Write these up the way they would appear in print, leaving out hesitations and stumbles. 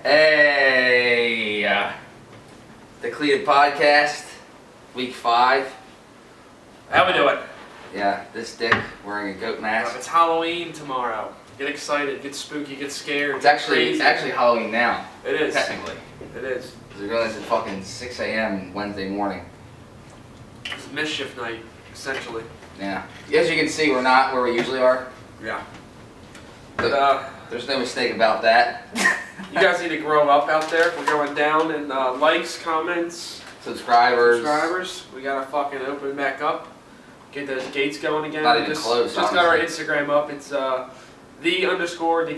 Hey, Decleated podcast, week 5. How we doing? Yeah, this dick wearing a goat mask. It's Halloween tomorrow. Get excited, get spooky, get scared. It's actually Halloween now. It is. Technically. It is. Because we're doing this at fucking 6 a.m. Wednesday morning. It's mischief night, essentially. Yeah. As you can see, we're not where we usually are. Yeah. But, there's no mistake about that. You guys need to grow up out there. We're going down in likes, comments, Subscribers. We gotta fucking open back up. Get those gates going again. Not even close. Just got our Instagram up. It's the_Decleated_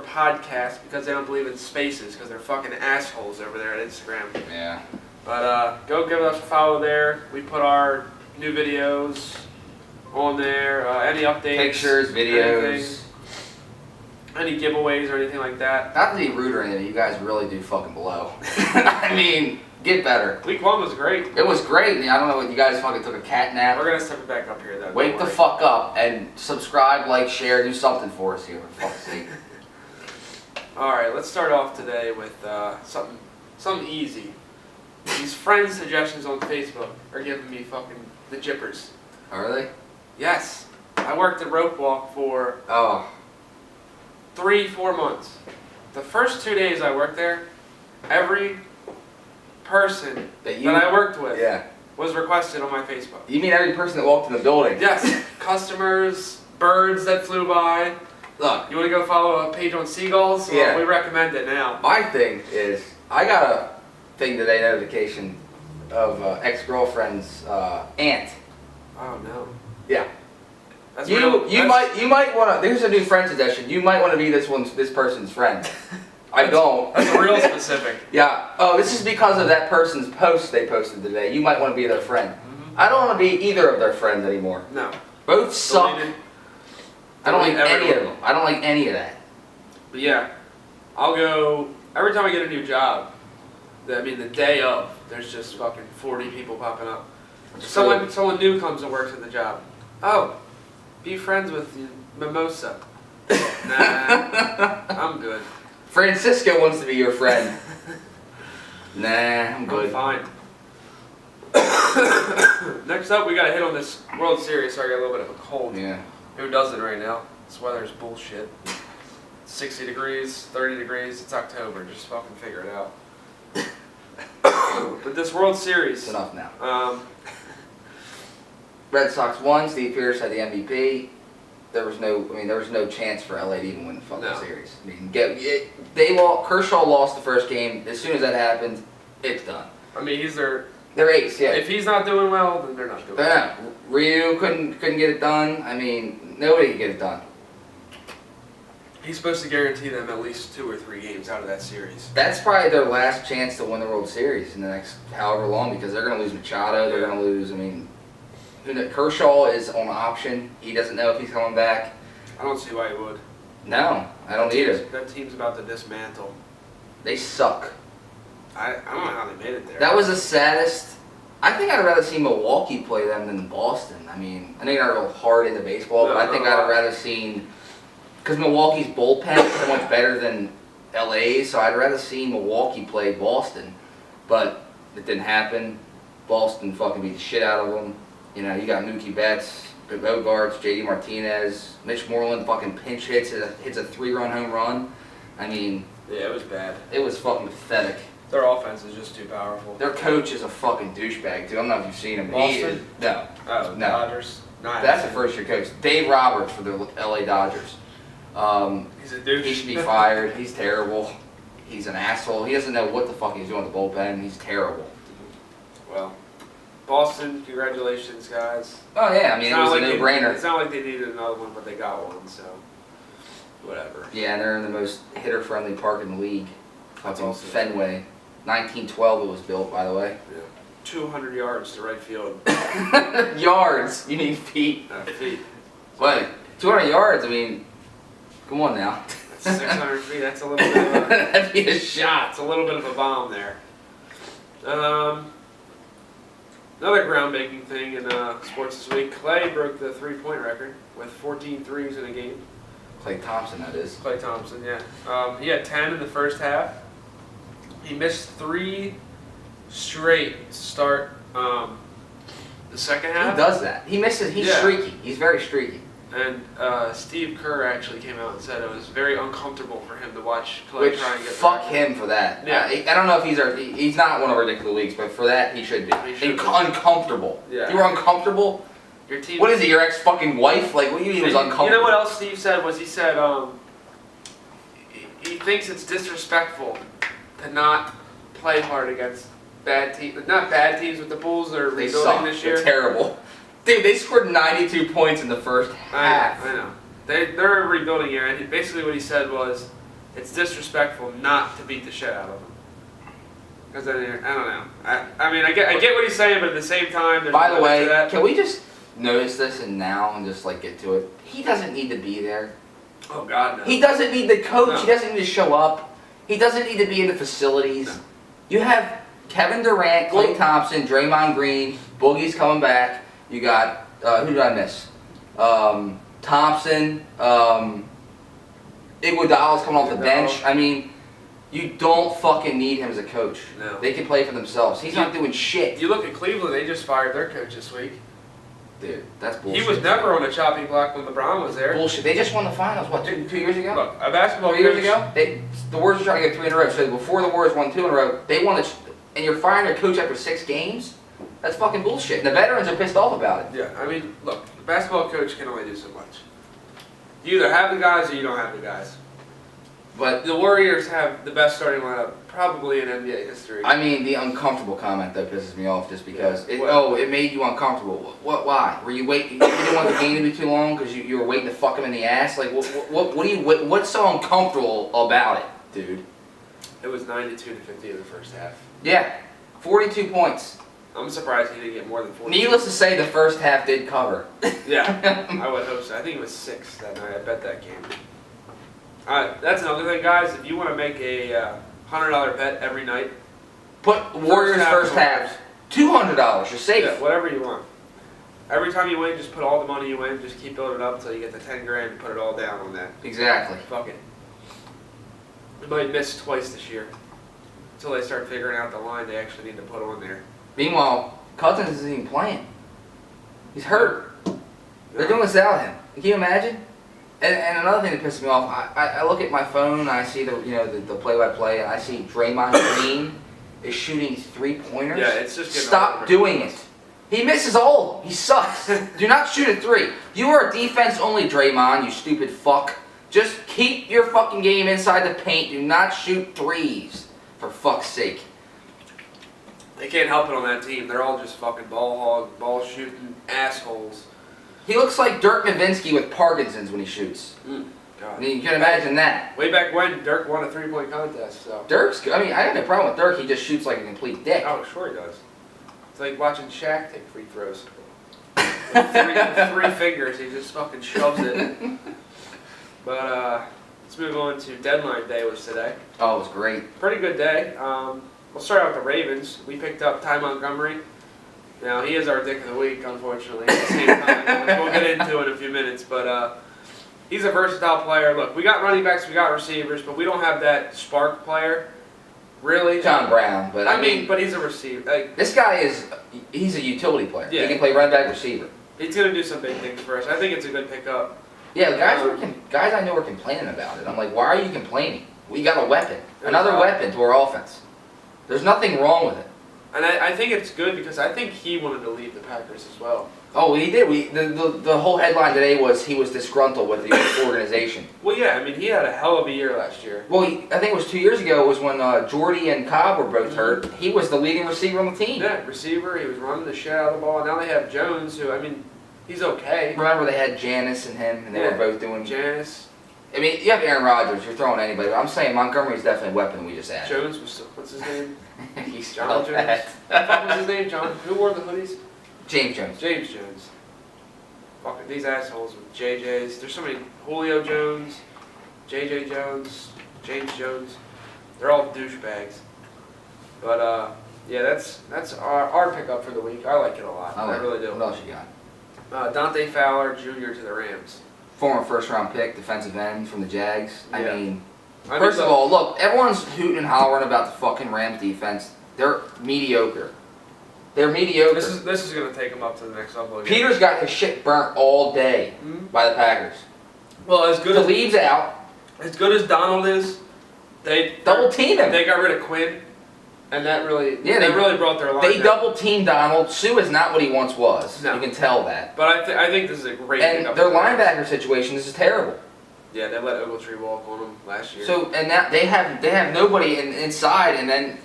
podcast because they don't believe in spaces because they're fucking assholes over there at Instagram. Yeah. But go give us a follow there. We put our new videos on there. Any updates, Pictures, videos. Any giveaways or anything like that. Not to be rude or anything, you guys really do fucking blow. I mean, get better. Week 1 was great. It was great. I don't know what you guys fucking took a cat nap. We're gonna step it back up here though. Wake the fuck up and subscribe, like, share, do something for us here, for fuck's sake. Alright, let's start off today with something easy. These friend suggestions on Facebook are giving me fucking the jippers. Are they? Yes. I worked at Rope Walk for 3-4 months. The first 2 days I worked there, every person that I worked with was requested on my Facebook. You mean every person that walked in the building? Yes. Customers, birds that flew by. Look. You want to go follow a page on seagulls? Well, Yeah. we recommend it now. My thing is, I got a thing today, notification of ex-girlfriend's aunt. Oh no. Yeah. That's You might want to. There's a new friend suggestion. You might want to be this person's friend. I don't. That's real specific. Yeah. Oh, this is because of that person's post they posted today. You might want to be their friend. Mm-hmm. I don't want to be either of their friends anymore. No. Both suck. I don't like Delete any everyone. of them. I don't like any of that. But yeah, I'll go every time I get a new job. The day of, there's just fucking 40 people popping up. Someone new comes and works at the job. Oh, be friends with Mimosa. Nah, I'm good. Francisco wants to be your friend. Nah, I'm good. I'm fine. Next up, we got to hit on this World Series. Sorry, I got a little bit of a cold. Yeah. Who doesn't right now? This weather's bullshit. 60 degrees, 30 degrees. It's October. Just fucking figure it out. But this World Series. It's enough now. Red Sox won. Steve Pearce had the MVP. There was no chance for LA to even win the fucking series. I mean, Kershaw lost the first game. As soon as that happened, it's done. I mean, he's their ace. Yeah. If he's not doing well, then they're not doing well. Ryu couldn't get it done. I mean, nobody could get it done. He's supposed to guarantee them at least 2 or 3 games out of that series. That's probably their last chance to win the World Series in the next however long because they're going to lose Machado. They're going to lose. I mean, Kershaw is on option. He doesn't know if he's coming back. I don't see why he would. No, I don't either. That team's about to dismantle. They suck. I don't know how they made it there. That was the saddest. I think I'd rather see Milwaukee play them than Boston. I mean, I know you're not real hard into baseball, but I think I'd rather seen because Milwaukee's bullpen is so much better than LA's, so I'd rather see Milwaukee play Boston. But it didn't happen. Boston fucking beat the shit out of them. You know, you got Mookie Betts, Bogarts, JD Martinez, Mitch Moreland fucking pinch hits a 3-run home run. I mean, yeah, it was bad. It was fucking pathetic. Their offense is just too powerful. Their coach is a fucking douchebag too. I don't know if you've seen him. Boston? No. Oh, no. Dodgers. That's the first-year coach, Dave Roberts for the LA Dodgers. He's a douche. He should be fired. He's terrible. He's an asshole. He doesn't know what the fuck he's doing at the bullpen. He's terrible. Well. Boston, congratulations, guys. Oh yeah, I mean it was a no-brainer. It's not like they needed another one, but they got one, so whatever. Yeah, and they're in the most hitter-friendly park in the league. Fucking Fenway. 1912 it was built, by the way. Yeah. 200 yards to right field. Yards. You need feet. Feet. What? 200 yards. I mean, come on now. That's 600 feet. That's a little bit of a... That'd be a shot. It's a little bit of a bomb there. Another groundbreaking thing in sports this week, Clay broke the 3-point record with 14 threes in a game. Klay Thompson, that is. Klay Thompson, yeah. He had 10 in the first half. He missed 3 straight to start the second half. He does that. He misses. He's streaky. He's very streaky. And Steve Kerr actually came out and said it was very uncomfortable for him to watch Clay Which, try and get fuck back. him for that. Yeah. I don't know if he's not one of our ridiculous leagues, but for that he should be. He should be. Uncomfortable. Yeah. If you were uncomfortable, Your team. what is it, your ex-fucking wife? Like, what do you mean he was uncomfortable? You know what else Steve said was he said he thinks it's disrespectful to not play hard against bad teams. Not bad teams, but the Bulls are They rebuilding suck. this year. They're terrible. Dude, they scored 92 points in the first half. I know. They're a rebuilding year, and basically what he said was, it's disrespectful not to beat the shit out of them. Because I don't know. I mean, I get what he's saying, but at the same time, there's By the no limit way, to that. can we just notice this and now and just like get to it? He doesn't need to be there. Oh God, no. He doesn't need the coach. No. He doesn't need to show up. He doesn't need to be in the facilities. No. You have Kevin Durant, Klay Thompson, Draymond Green, Boogie's coming back. You got who did I miss? Thompson. Iguodala's coming off the bench. I mean, you don't fucking need him as a coach. No. They can play for themselves. He's not doing shit. You look at Cleveland; they just fired their coach this week. Dude, that's bullshit. He was never on a chopping block when LeBron was there. Bullshit. They just won the finals, what, two years ago? Look, a basketball 3 years coach. ago? The Warriors were trying to get 3 in a row. So before the Warriors won 2 in a row, they won and you're firing your coach after 6 games? That's fucking bullshit. And the veterans are pissed off about it. Yeah, I mean, look, the basketball coach can only do so much. You either have the guys or you don't have the guys. But, The Warriors have the best starting lineup probably in NBA history. I mean, the uncomfortable comment, though, pisses me off just because, Yeah. it made you uncomfortable. Why? Were you waiting, you didn't want the game to be too long because you were waiting to fuck him in the ass? Like, what's so uncomfortable about it, dude? It was 92-50 in the first half. Yeah, 42 points. I'm surprised he didn't get more than 40. Needless to say, the first half did cover. Yeah, I would hope so. I think it was 6 that night. I bet that game. That's another thing, guys. If you want to make a $100 bet every night, Put Warriors first half. $200, you're safe. yeah, whatever you want. Every time you win, just put all the money you win. Just keep building it up until you get to 10 grand and put it all down on that. Exactly. Fuck it. We might miss twice this year until they start figuring out the line they actually need to put on there. Meanwhile, Cousins isn't even playing. He's hurt. They're doing this without him. Can you imagine? And another thing that pisses me off, I look at my phone and I see the play-by-play and I see Draymond Green is shooting 3-pointers. Yeah, it's just getting Stop over. doing it. He misses all of them. He sucks. Do not shoot a 3. You are a defense-only Draymond, you stupid fuck. Just keep your fucking game inside the paint. Do not shoot 3s. For fuck's sake. They can't help it on that team. They're all just fucking ball hog, ball shooting assholes. He looks like Dirk Nowitzki with Parkinson's when he shoots. I God. mean, you can imagine that. Way back when, Dirk won a 3-point contest. So. Dirk's good. I mean, I have no problem with Dirk. He just shoots like a complete dick. Oh, sure he does. It's like watching Shaq take free throws. With 3 fingers, he just fucking shoves it. But let's move on to deadline day was today. Oh, it was great. Pretty good day. We'll start out with the Ravens. We picked up Ty Montgomery. Now, he is our dick of the week, unfortunately, at the same time, which we'll get into in a few minutes. But he's a versatile player. Look, we got running backs, we got receivers, but we don't have that spark player, really. John Brown, but I mean, but he's a receiver. Like, this guy he's a utility player. Yeah. He can play running back, receiver. he's going to do some big things for us. I think it's a good pickup. Yeah, the guys I know are complaining about it. I'm like, why are you complaining? We got a weapon, another weapon to our offense. There's nothing wrong with it. And I think it's good because I think he wanted to leave the Packers as well. Oh, he did. The whole headline today was he was disgruntled with the organization. Well, yeah, I mean, he had a hell of a year last year. Well, I think it was 2 years ago was when Jordy and Cobb were both hurt. He was the leading receiver on the team. Yeah, receiver, he was running the shit out of the ball. Now they have Jones, who, I mean, he's okay. Remember they had Janice and him, and they were both doing... Janice. I mean, you have Aaron Rodgers, you're throwing anybody, but I'm saying Montgomery's definitely a weapon we just added. Jones was, what's his name? He's John still Jones. bad. What was his name, John? Who wore the hoodies? James Jones. James Jones. Fucking these assholes with JJs. There's so many. Julio Jones, JJ Jones, James Jones. They're all douchebags. But yeah, that's our pickup for the week. I like it a lot. I really do. What else you got? Dante Fowler Jr. to the Rams. Former first-round pick, defensive end from the Jags. I Yeah. mean, First of all, look, everyone's hooting and hollering about the fucking Rams defense. They're mediocre. They're mediocre. This is going to take them up to the next level again. Peters got his shit burnt all day by the Packers. Well, as good the as leaves out. As good as Donald is, they double teamed him. They got rid of Quinn, and that really brought their line They down. double teamed Donald. Sue is not what he once was. No. You can tell that. But I think this is a great pickup. And their linebacker situation, this is terrible. Yeah, they let Ogletree walk on them last year. So and now they have nobody inside, and then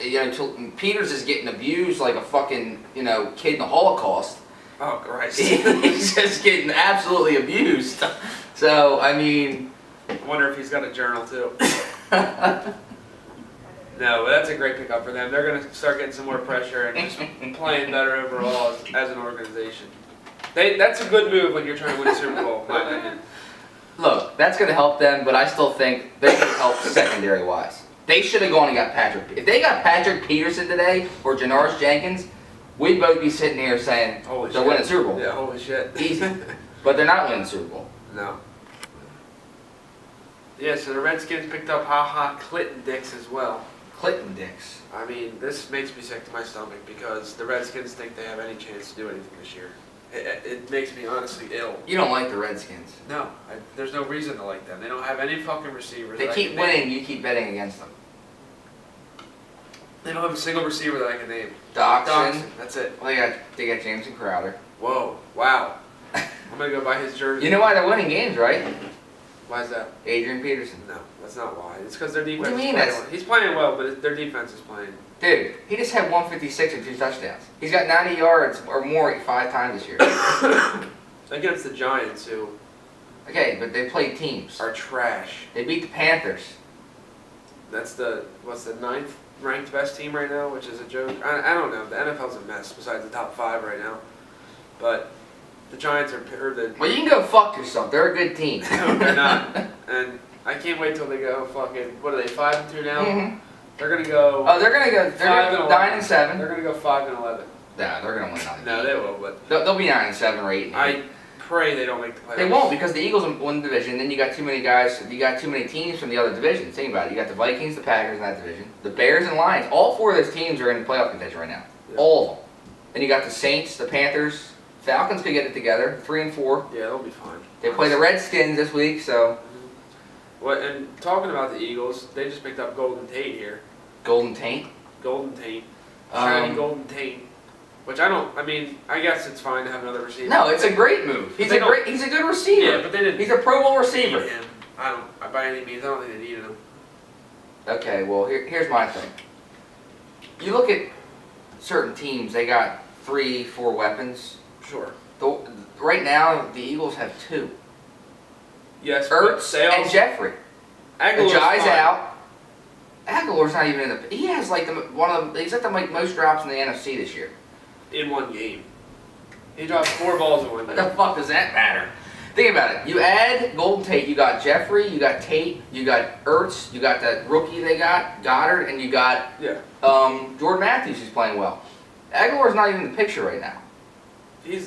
Peters is getting abused like a fucking kid in the Holocaust. Oh Christ! He's just getting absolutely abused. So I mean, I wonder if he's got a journal too. No, but that's a great pickup for them. They're going to start getting some more pressure and just playing better overall as an organization. That's a good move when you're trying to win a Super Bowl, in my opinion. Look, that's going to help them, but I still think they can help secondary-wise. They should have gone and got Patrick. If they got Patrick Peterson today or Janoris Jenkins, we'd both be sitting here saying they're winning Super Bowl. Yeah, holy shit. Easy. But they're not winning Super Bowl. No. Yeah, so the Redskins picked up Clinton Dix as well. Clinton Dix. I mean, this makes me sick to my stomach because the Redskins think they have any chance to do anything this year. It makes me honestly ill. You don't like the Redskins. No, there's no reason to like them. They don't have any fucking receivers. They keep winning, you keep betting against them. They don't have a single receiver that I can name. Doxson. That's it. Well, they got Jameson Crowder. Whoa, wow. I'm going to go buy his jersey. You know why they're winning games, right? Why is that? Adrian Peterson. No, that's not why. It's because their defense What do you mean? is playing well. He's playing well, but their defense is playing. Dude, he just had 156 and 2 touchdowns. He's got 90 yards or more 5 times this year. Against the Giants, who Okay, but they played teams. are trash. They beat the Panthers. That's the 9th ranked best team right now, which is a joke. I don't know. The NFL's a mess besides the top 5 right now. But the Giants Well, you can go fuck yourself. They're a good team. No, they're not. And I can't wait till they go fucking, what are they, 5-2 now? Mm-hmm. They're going to go... Oh, they're gonna go 9-7. They're going to go 5-11. No, they're gonna win 9. No, they will, but... They'll be 9-7 or 8. I pray they don't make the playoffs. They won't because the Eagles won the division. Then you got too many guys. You got too many teams from the other divisions. Think about it. You got the Vikings, the Packers in that division, the Bears and Lions. All 4 of those teams are in playoff contention right now. Yeah. All of them. Then you got the Saints, the Panthers, Falcons could get it together. 3 and 4. Yeah, they'll be fine. They play the Redskins this week, so. Well, and talking about the Eagles, they just picked up Golden Tate here. Golden Taint. Golden Tate. Shiny Golden Tate. Which I guess it's fine to have another receiver. No, it's a great move. He's a good receiver. Yeah, but they didn't. He's a Pro Bowl receiver. Need him. By any means, I don't think they needed him. Okay, well here's my thing. You look at certain teams; they got 3, 4 weapons. Sure. Right now, the Eagles have 2. Yes, Ertz and Jeffrey. Aguilar's Ajayi's fine. out. Aguilar's not even in the. He has like he's at the most drops in the NFC this year. In one game. He dropped 4 balls in one What game. the fuck does that matter? Think about it. You add Golden Tate, you got Jeffrey, you got Tate, you got Ertz, you got that rookie they got, Goddard, and you got Jordan Matthews who's playing well. Aguilar's not even in the picture right now. He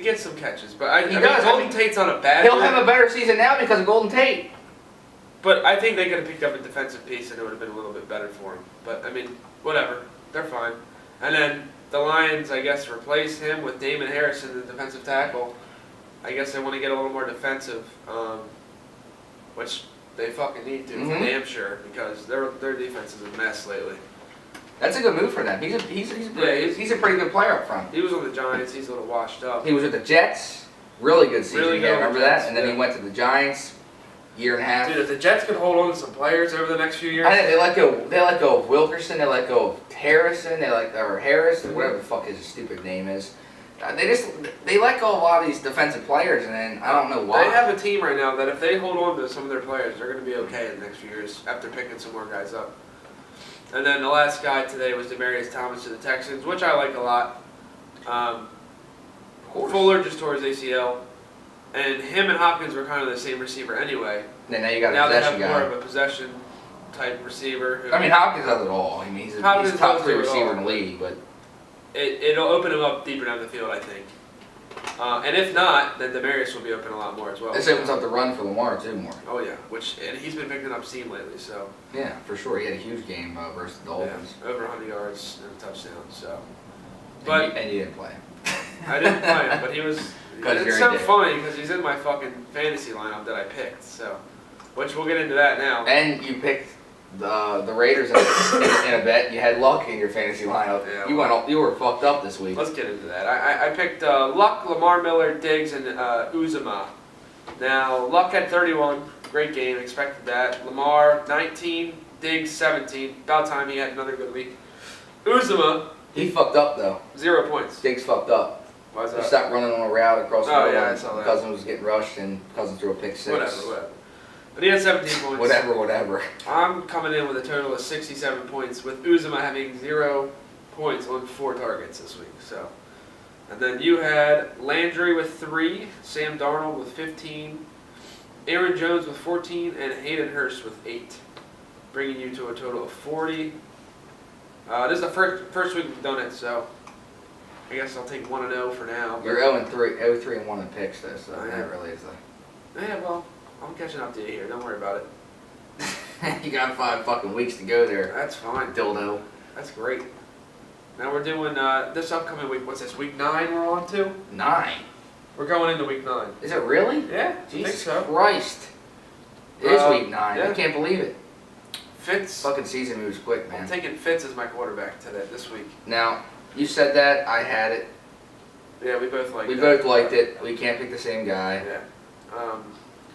gets some catches, but He does. Golden Tate's on a bad He'll year, have a better season now because of Golden Tate. but I think they could have picked up a defensive piece and it would have been a little bit better for him. But, whatever. They're fine. And then the Lions, I guess, replace him with Damon Harrison, the defensive tackle. I guess they want to get a little more defensive, which they fucking need to, for damn sure, because their defense is a mess lately. That's a good move for them. He's a pretty good player up front. He was on the Giants. He's a little washed up. He was with the Jets. Really good season. Really good Yeah, remember with the that? Jets, And then he went to the Giants. Year and a half. Dude, if the Jets could hold on to some players over the next few years, I know, they let go of Wilkerson. They let go of Harrison. Or Harris, whatever the fuck his stupid name is. They let go of a lot of these defensive players, and then I don't know why. They have a team right now that if they hold on to some of their players, they're going to be okay in the next few years after picking some more guys up. And then the last guy today was Demaryius Thomas to the Texans, which I like a lot. Fuller just tore his ACL, and him and Hopkins were kind of the same receiver anyway. And then now you got a now possession they have guy. more of a possession type receiver. Hopkins does it all. He's a top 3 receiver in the league, but it'll open him up deeper down the field, I think. And if not, then Demarius will be open a lot more as well. This opens up the run for Lamar too more. Oh yeah, and he's been picking up steam lately. So yeah, for sure. He had a huge game versus the Dolphins. Yeah, over 100 yards and a touchdown. So, And you didn't play him. I didn't play him, but he was. It's so funny because he's in my fucking fantasy lineup that I picked. So, which we'll get into that now. And you picked the Raiders in a bet. You had Luck in your fantasy lineup. Yeah, you were fucked up this week. Let's get into that. I picked Luck, Lamar Miller, Diggs, and Uzomah. Now Luck had 31, great game, expected that. Lamar 19, Diggs 17. About time he had another good week. Uzomah. He fucked up though. 0 points. Diggs fucked up. Why is that? He stopped running on a route across the middle. Yeah, I saw that. Cousins was getting rushed and Cousins threw a pick 6. Whatever. But he had 17 points. Whatever. I'm coming in with a total of 67 points, with Uzomah having 0 points on 4 targets this week. So, and then you had Landry with 3, Sam Darnold with 15, Aaron Jones with 14, and Hayden Hurst with 8, bringing you to a total of 40. This is the first week we've done it, so I guess I'll take 1-0 for now. You're 0-3 in picks though, so that really is Yeah, well, I'm catching up to you here. Don't worry about it. You got 5 fucking weeks to go there. That's fine. Dildo. That's great. Now we're doing this upcoming week. What's this? Week 9 we're on to? 9. We're going into week 9. Is it really? Yeah, Jesus I think so. Christ. It is week 9. Yeah. I can't believe it. Fitz. Fucking season moves quick, man. I'm taking Fitz as my quarterback this week. Now, you said that. I had it. Yeah, we both liked it. We both liked it. We can't pick the same guy. Yeah.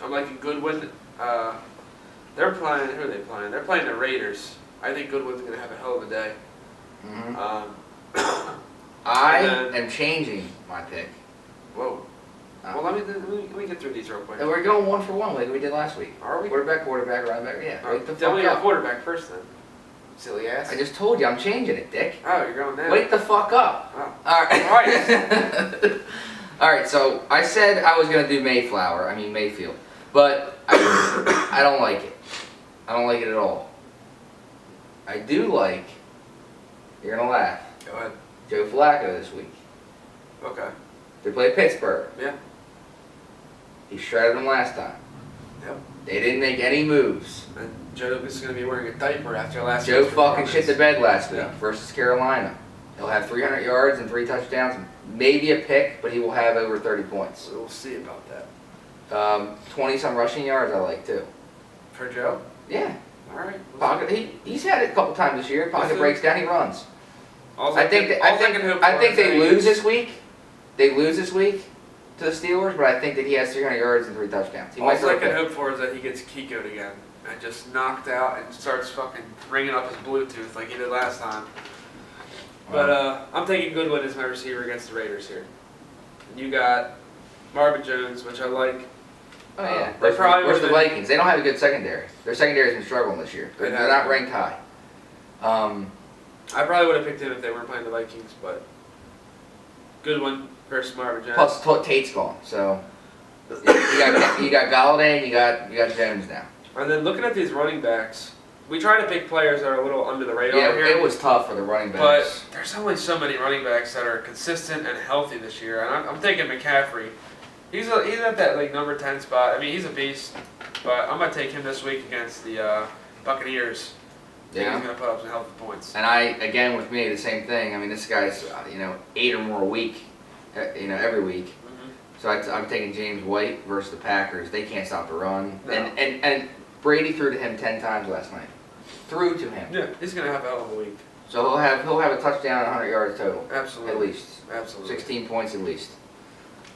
I'm liking Goodwin. They're playing. Who are they playing? They're playing the Raiders. I think Goodwin's going to have a hell of a day. Mm-hmm. I am changing my pick. Whoa. Well, let me get through these real quick. And we're going 1 for 1 like we did last week. Are we? Quarterback, running back. Yeah. Wait the tell fuck me your up. quarterback first, then. Silly ass. I just told you I'm changing it, Dick. Oh, you're going there. Wait the fuck up. Oh. All right. All right. So I said I was gonna do Mayfield, but I don't like it. I don't like it at all. I do like. You're gonna laugh. Go ahead. Joe Flacco this week. Okay. They play Pittsburgh. Yeah. He shredded them last time. Yep. They didn't make any moves. And Joe is going to be wearing a diaper after last Joe week's fucking shit the bed last week Yeah. versus Carolina. He'll have 300 yards and 3 touchdowns, maybe a pick, but he will have over 30 points. We'll see about that. 20-some rushing yards I like too. For Joe? Yeah. All right. Pocket. He's had it a couple times this year. Pocket breaks down, he runs. I think they lose this week. They lose this week to the Steelers, but I think that he has 300 yards and 3 touchdowns. All I can hope for is that he gets Kiko'd again and just knocked out and starts fucking ringing up his Bluetooth like he did last time. But I'm taking Goodwin as my receiver against the Raiders here. And you got Marvin Jones, which I like. Oh yeah. Where's the Vikings? They don't have a good secondary. Their secondary's been struggling this year. They're not ranked high. I probably would have picked him if they weren't playing the Vikings, but Goodwin versus Marvin Jones. Plus Tate's gone, so you got Galladay and you got Jones now. And then looking at these running backs, we try to pick players that are a little under the radar Yeah, here. it was tough for the running backs. But there's only so many running backs that are consistent and healthy this year, and I'm taking McCaffrey. He's at that like number 10 spot. I mean, he's a beast, but I'm gonna take him this week against the Buccaneers. Yeah. He's gonna put up some healthy points. And again with me, the same thing. I mean, this guy's 8 or more a week, every week. Mm-hmm. So I'm taking James White versus the Packers. They can't stop the run. No. And Brady threw to him 10 times last night. Threw to him. Yeah, he's gonna have a hell of a week. So he'll have a touchdown and 100 yards total. Absolutely. At least. Absolutely. 16 points at least.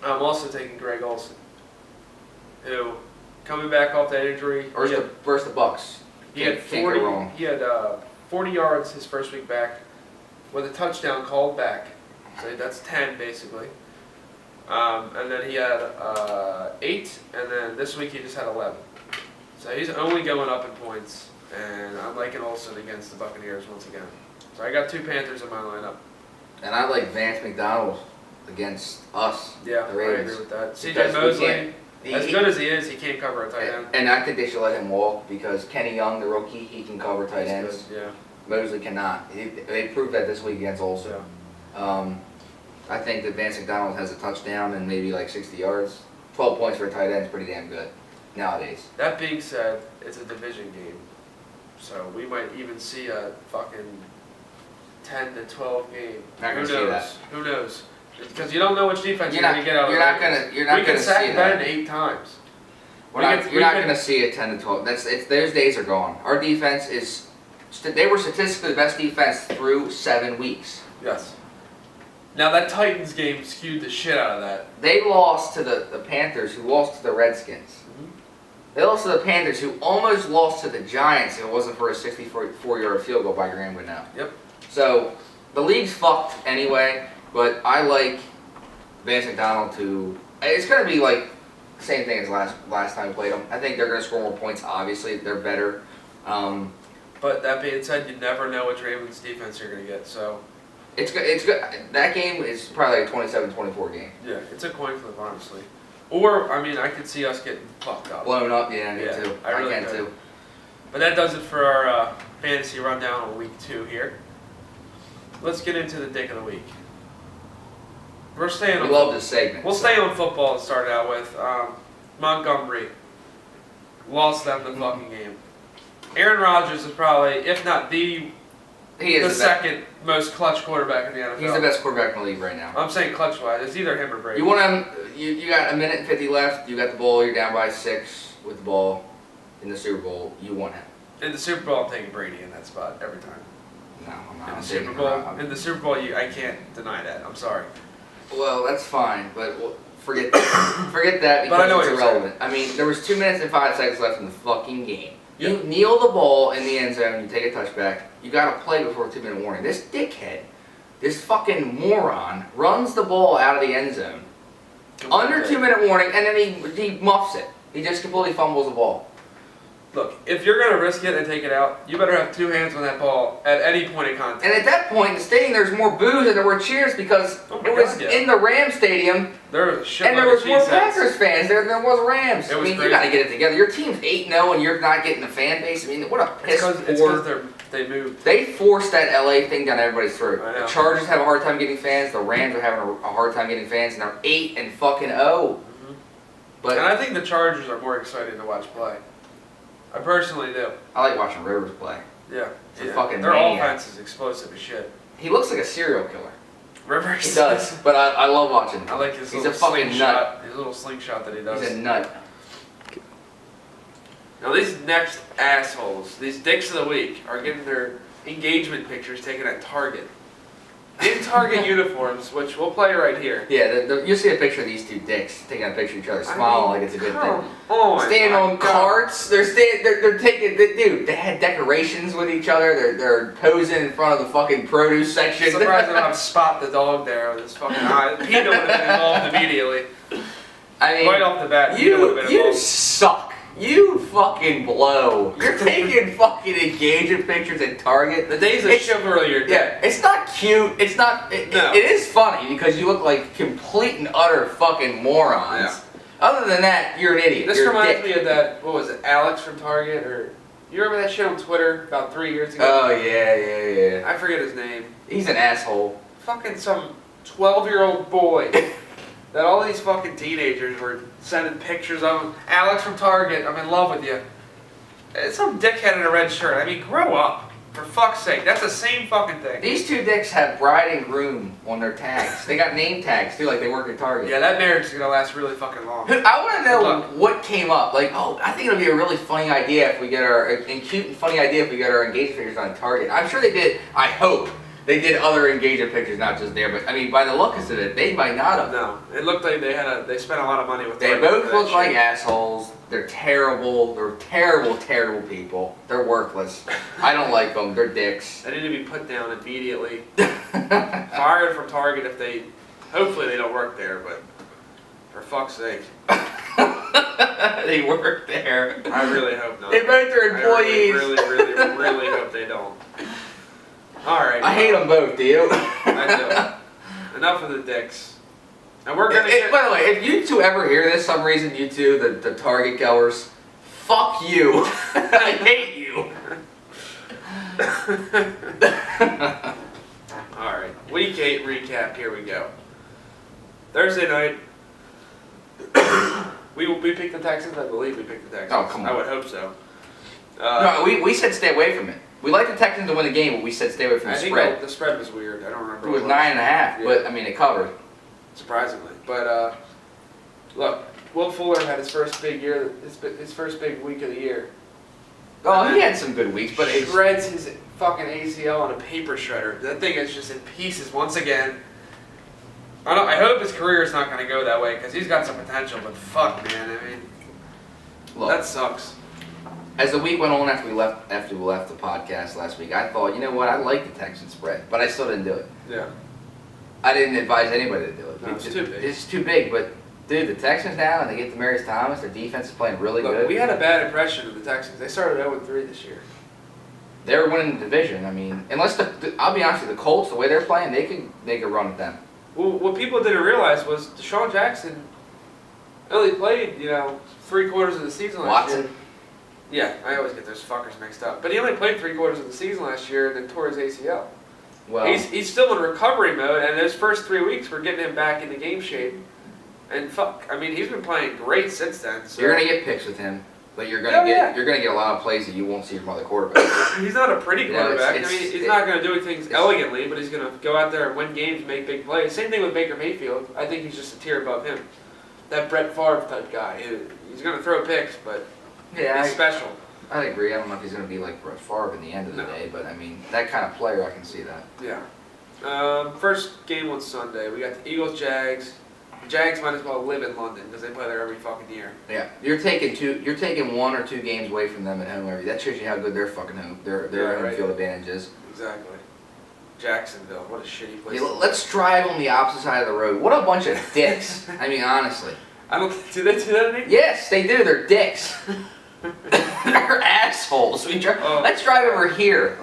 I'm also taking Greg Olsen, who coming back off that injury. Versus the Bucks. He had 40 yards his first week back, with a touchdown called back. So that's 10 basically. And then he had 8, and then this week he just had 11. So he's only going up in points, and I'm liking Olsen against the Buccaneers once again. So I got 2 Panthers in my lineup. And I like Vance McDonald against us. Yeah, the Ravens. I agree with that. Because CJ Mosley, as good as he is, he can't cover a tight end. And I think they should let him walk because Kenny Young, the rookie, he can cover tight ends. Good, yeah. Mosley cannot. They proved that this week against Olsen. Yeah. I think that Vance McDonald has a touchdown and maybe like 60 yards. 12 points for a tight end is pretty damn good nowadays. That being said, it's a division game, so we might even see a fucking 10 to 12 game. Not gonna Who see knows? that. Who knows? Because you don't know which defense You're you're not- going to get out of you're the not Ravens. gonna- you're not we gonna can sack see Ben that. 8 times. You're not going to see a 10 to 12. Those days are gone. Our defense is. They were statistically the best defense through 7 weeks. Yes. Now that Titans game skewed the shit out of that. They lost to the Panthers, who lost to the Redskins. They lost to the Panthers, who almost lost to the Giants if it wasn't for a 64-yard field goal by Graham Goodnow. Yep. So the league's fucked anyway, but I like Vance McDonald to. It's going to be like the same thing as last time we played them. I think they're going to score more points. Obviously, they're better. But that being said, you never know which Ravens defense you're going to get. So It's good. It's good. That game is probably like a 27-24 game. yeah, it's a coin flip, honestly. Or I mean, I could see us getting fucked up. Blown up, yeah, me too. I really can could. too. But that does it for our fantasy rundown on week 2 here. Let's get into the dick of the week. We're staying We on. love this segment. We'll stay on football to start out with. Montgomery lost them the fucking game. Aaron Rodgers is probably, if not the second most clutch quarterback in the NFL. He's the best quarterback in the league right now. I'm saying clutch-wise. It's either him or Brady. You want him? You got a minute and 50 left. You got the ball. You're down by 6 with the ball in the Super Bowl. You want him? In the Super Bowl, I'm taking Brady in that spot every time. No, I'm not. In the I'm Super taking Bowl, him. in the Super Bowl, I can't deny that. I'm sorry. Well, that's fine, but forget that. Forget that But I know because what it's you're irrelevant. I mean, there was 2 minutes and 5 seconds left in the fucking game. You Yep. kneel the ball in the end zone. You take a touchback. You got to play before a 2-minute warning. This dickhead, this fucking moron, runs the ball out of the end zone under 2-minute warning, and then he muffs it. He just completely fumbles the ball. Look, if you're going to risk it and take it out, you better have 2 hands on that ball at any point in contact. And at that point in the stadium, there's more boos than there were cheers because it was in the Rams stadium, There was a shitload and there was of more cheese heads. Packers fans there than there was Rams. It was I mean, crazy. you got to get it together. Your team's 8-0, and you're not getting the fan base. I mean, what a piss It's poor. because they moved. They forced that LA thing down everybody's throat. I know. The Chargers have a hard time getting fans. The Rams are having a hard time getting fans, and they're 8-0. But And I think the Chargers are more exciting to watch play. I personally do. I like watching Rivers play. Yeah. He's a fucking Their maniac. offense is explosive as shit. He looks like a serial killer. Rivers. He does, but I love watching him. I like his He's little a fucking slingshot. His little slingshot that he does. He's a nut. Now these next assholes, these dicks of the week, are getting their engagement pictures taken at Target. In Target uniforms, which we'll play right here. Yeah, you see a picture of these two dicks taking a picture of each other, smiling like it's a good thing. Oh, Standing on carts, they're taking, dude, they had decorations with each other, they're posing in front of the fucking produce section. I'm surprised I don't have Spot the dog there with his fucking eye. Peter would have been involved immediately. I mean, Right off the bat, Peter would have been you involved. suck. You fucking blow. You're taking fucking engagement pictures at Target. The days of chivalry are dead. Yeah, it's not cute. It's not. No. It is funny because you look like complete and utter fucking morons. Yeah. Other than that, you're an idiot. This You're a reminds dick. me of that, what was it, Alex from Target, or, you remember that shit on Twitter about 3 years ago? Oh yeah. I forget his name. He's an asshole. Fucking some 12-year-old boy that all these fucking teenagers were sending pictures of him. Alex from Target, I'm in love with you. It's some dickhead in a red shirt. I mean, grow up. For fuck's sake, that's the same fucking thing. These two dicks have bride and groom on their tags. They got name tags too, like they work at Target. Yeah, that marriage is gonna last really fucking long. I want to know Look. what came up. Like, I think it'll be a really funny idea if we get cute and funny idea if we get our engagement pictures on Target. I'm sure they did. I hope they did other engagement pictures, not just there. But I mean, by the looks of it, they might not have. No, it looked like they spent a lot of money with They Target both for that look shit. like assholes. They're terrible. They're terrible, terrible people. They're worthless. I don't like them. They're dicks. They need to be put down immediately. Fired from Target if they. Hopefully they don't work there, but for fuck's sake, They work there. I really hope not. They both are employees. I really hope they don't. All right. I hate them both. Do you? I do. Enough of the dicks. And we're gonna By the way, if you two ever hear this, some reason you two, the Target goers, fuck you. I hate you. All right. Week 8 recap. Here we go. Thursday night, we picked the Texans. I believe we picked the Texans. Oh, come on. I would hope so. No, we said stay away from it. We like the Texans to win the game, but we said stay away from the spread. I think the spread was weird. I don't remember. It was 9.5, Yeah. but I mean it covered. Surprisingly, but look, Will Fuller had his first big year, his first big week of the year. Oh, he had some good weeks, but he shreds his fucking ACL on a paper shredder. That thing is just in pieces once again. I hope his career is not going to go that way because he's got some potential. But fuck, man, I mean, look, that sucks. As the week went on after we left the podcast last week, I thought, you know what, I like the Texans spread, but I still didn't do it. Yeah. I didn't advise anybody to do it. No, it's too big. It's too big, but dude, the Texans now, and they get Demaryius Thomas, their defense is playing really good. We had a bad impression of the Texans. They started 0-3 this year. They're winning the division. I mean, unless I'll be honest with you, the Colts, the way they're playing, they could run with them. Well, what people didn't realize was Deshaun Jackson only played, 3/4 of the season last year. Watson. Yeah, I always get those fuckers mixed up. But he only played 3/4 of the season last year and then tore his ACL. Well, he's still in recovery mode, and those first 3 weeks we're getting him back into game shape. And fuck, I mean, he's been playing great since then. So. You're gonna get picks with him, but you're gonna get a lot of plays that you won't see from other quarterbacks. He's not a pretty quarterback. He's not gonna do things elegantly, but he's gonna go out there and win games, and make big plays. Same thing with Baker Mayfield. I think he's just a tier above him. That Brett Favre type guy. He's gonna throw picks, but he's special. I agree. I don't know if he's going to be like Brett Favre in the end of the day, but I mean, that kind of player, I can see that. Yeah. First game on Sunday, we got the Eagles-Jags. The Jags might as well live in London because they play there every fucking year. Yeah, you're taking 1 or 2 games away from them at home. That shows you how good their fucking home field advantage is. Exactly. Jacksonville, what a shitty place. Yeah, let's drive on the opposite side of the road. What a bunch of dicks. I mean, honestly. Do they do that anymore? Yes, they do. They're dicks. They're assholes. Let's drive over here,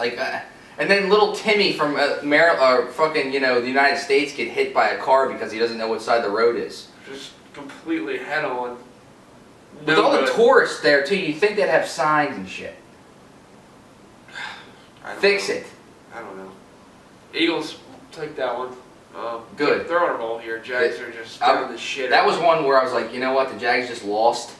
and then little Timmy from fucking the United States get hit by a car because he doesn't know what side the road is. Just completely head on. With all the tourists there too, you think they'd have signs and shit. Fix it. I don't know. Eagles take that one. Good. They're on a roll here. Jags are just down the shit. That was one where I was like, you know what, the Jags just lost.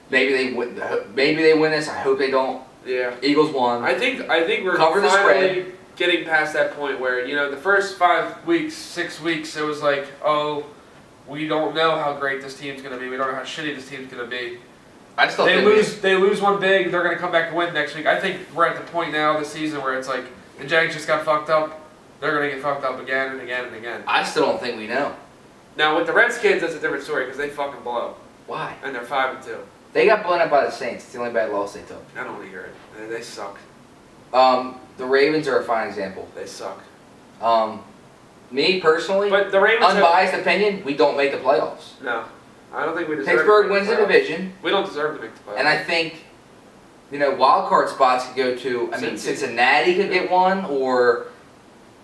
Maybe they win this. I hope they don't. Yeah. Eagles won. I think we're finally getting past that point where the first 5 weeks, 6 weeks, it was like, oh, we don't know how great this team's gonna be. We don't know how shitty this team's gonna be. I still they lose one big. They're gonna come back and win next week. I think we're at the point now this season where it's like the Jags just got fucked up. They're gonna get fucked up again and again and again. I still don't think we know. Now with the Redskins, that's a different story because they fucking blow. Why? And they're 5-2. They got blown up by the Saints. It's the only bad loss they took. I don't want to hear it. They suck. The Ravens are a fine example. They suck. Me personally, but the Ravens unbiased opinion, we don't make the playoffs. No, I don't think we deserve. Pittsburgh wins the division. We don't deserve to make the playoffs. And I think, wild card spots could go to. I mean, Cincinnati could get one, or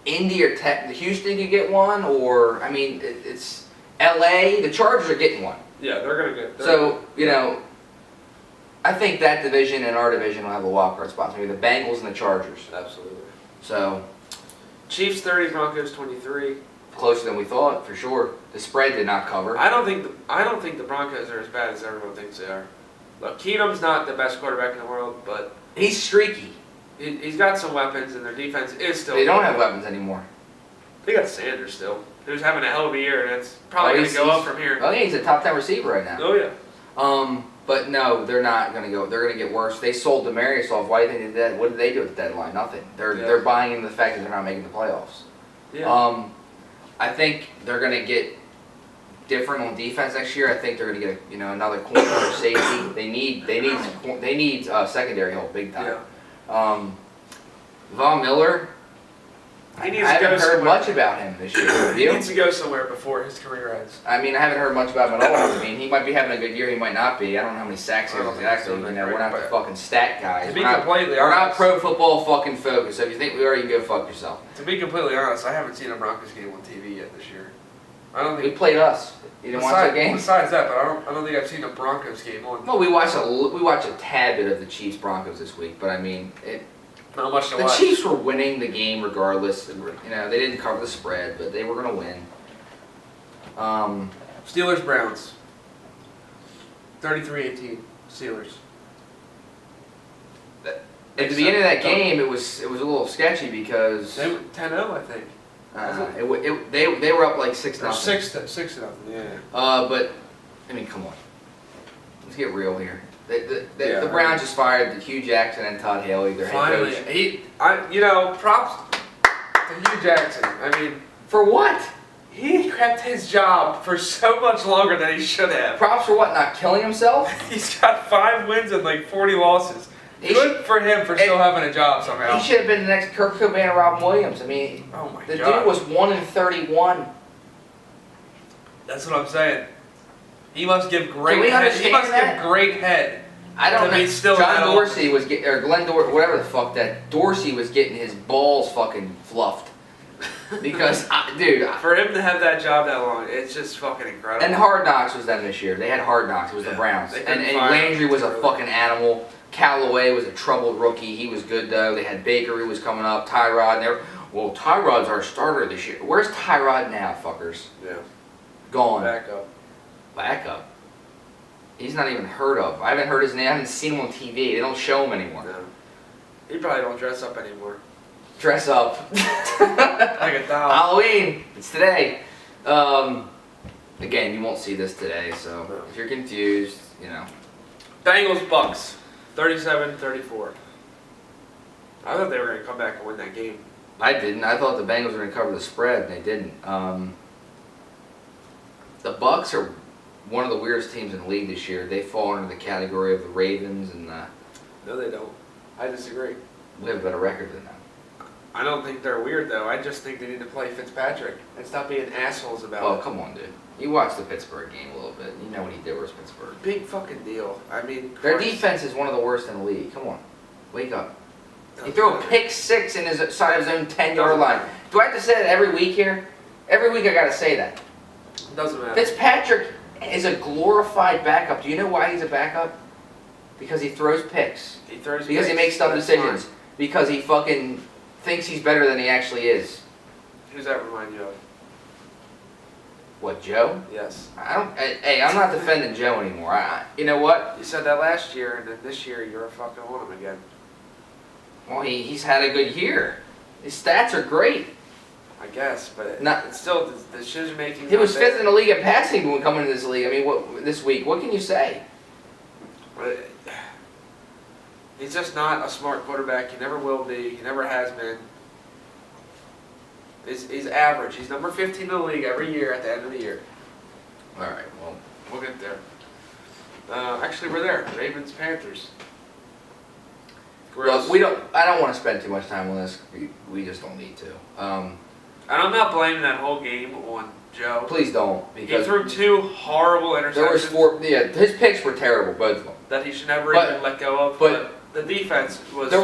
Indy or Houston could get one, or I mean, it's L.A. The Chargers are getting one. Yeah, they're gonna get. So I think that division and our division will have the wild card spots. Maybe the Bengals and the Chargers. Absolutely. So, Chiefs 30, Broncos 23. Closer than we thought, for sure. The spread did not cover. I don't think the Broncos are as bad as everyone thinks they are. Look, Keenum's not the best quarterback in the world, but he's streaky. He's got some weapons, and their defense is still. They don't have weapons anymore. They got Sanders still, who's having a hell of a year, and it's probably going to go up from here. Oh yeah, he's a top 10 receiver right now. Oh yeah. But no, they're not going to go. They're going to get worse. They sold Demaryius off. Why did they do that? What did they do at the deadline? Nothing. They're buying into the fact that they're not making the playoffs. Yeah. I think they're going to get different on defense next year. I think they're going to get another corner or safety. They need secondary help big time. Yeah. Von Miller. I haven't heard much about him this year. He needs to go somewhere before his career ends. I mean, I haven't heard much about him at all. I mean, he might be having a good year. He might not be. I don't know how many sacks he has exactly. We're not the fucking stat guys. To be completely honest, we're not pro football fucking focused. So if you think we are, you can go fuck yourself. To be completely honest, I haven't seen a Broncos game on TV yet this year. I don't think we played us. You didn't watch that game? Besides that, but I don't think I've seen a Broncos game on. Well, we watched a tad bit of the Chiefs Broncos this week, but I mean not much to watch. watch. The Chiefs were winning the game regardless. They didn't cover the spread, but they were going to win. Steelers Browns. 33-18. Steelers. At the beginning of that game, it was a little sketchy because They were 10-0, I think. they were up like 6-0. 6-0, yeah. But I mean, come on, let's get real here. The Browns just fired Hugh Jackson and Todd Haley, their Finally, head coach. props to Hugh Jackson. I mean, For what? he kept his job for so much longer than he should have. Props for what? Not killing himself? He's got 5 wins and like 40 losses. Good for him for still having a job somehow. He should have been the next Kurt Cobain or Robin Williams. I mean, Oh my the God. dude was 1-31. That's what I'm saying. He must give great Can we head. He understand must that? give great head. I don't To know. be still in that John Dorsey was getting, or Glenn Dorsey, whatever the fuck that Dorsey was getting his balls fucking fluffed. Because, dude, For him to have that job that long, it's just fucking incredible. and Hard Knocks was them this year. They had Hard Knocks. It was the Yeah, Browns. they And couldn't find Landry was a him. fucking animal. Callaway was a troubled rookie. He was good though. They had Baker who was coming up. Tyrod. And they were, well, Tyrod's our starter this year. Where's Tyrod now, fuckers? Yeah. Gone. Back up. Backup. He's not even heard of. I haven't heard his name. I haven't seen him on TV. They don't show him anymore. No. He probably don't dress up anymore. Dress up. Like a doll. Halloween. It's today. Again, you won't see this today, so No. if you're confused, you know. Bengals Bucks. 37-34. I thought they were going to come back and win that game. I didn't. I thought the Bengals were going to cover the spread, and they didn't. The Bucks are one of the weirdest teams in the league this year. They fall under the category of the Ravens, and No, they don't. I disagree. we have a better record than them. I don't think they're weird, though. I just think they need to play Fitzpatrick and stop being assholes about Oh, it. come on, dude. You watched the Pittsburgh game a little bit. You know what he did versus Pittsburgh. Big fucking deal. I mean, Their Christ. defense is one of the worst in the league. Come on. Wake up. He Doesn't threw a matter. pick six in his side of his own 10-yard Doesn't line. matter. Do I have to say that every week here? Every week I got to say that. Doesn't matter. Fitzpatrick is a glorified backup. Do you know why he's a backup? Because he throws picks. He throws Because he picks. makes dumb That's decisions. fine. Because he fucking thinks he's better than he actually is. Who's that remind you of? What, Joe? Yes. Hey, I'm not defending Joe anymore. You know what? You said that last year, and then this year you're fucking on him again. Well, he's had a good year. His stats are great. I guess, but it's still the decision making. He was fifth in the league in passing when coming into this league. I mean, this week, what can you say? But he's just not a smart quarterback. He never will be. He never has been. He's average. He's number 15 in the league every year at the end of the year. All right, well, We'll get there. Actually, we're there. Ravens, Panthers. Gross. look, I don't want to spend too much time on this. We just don't need to. And I'm not blaming that whole game on Joe. Please don't, He because threw 2 horrible interceptions there was 4. Yeah, his picks were terrible, both of them. that he should never But- even let go of. but the defense was. There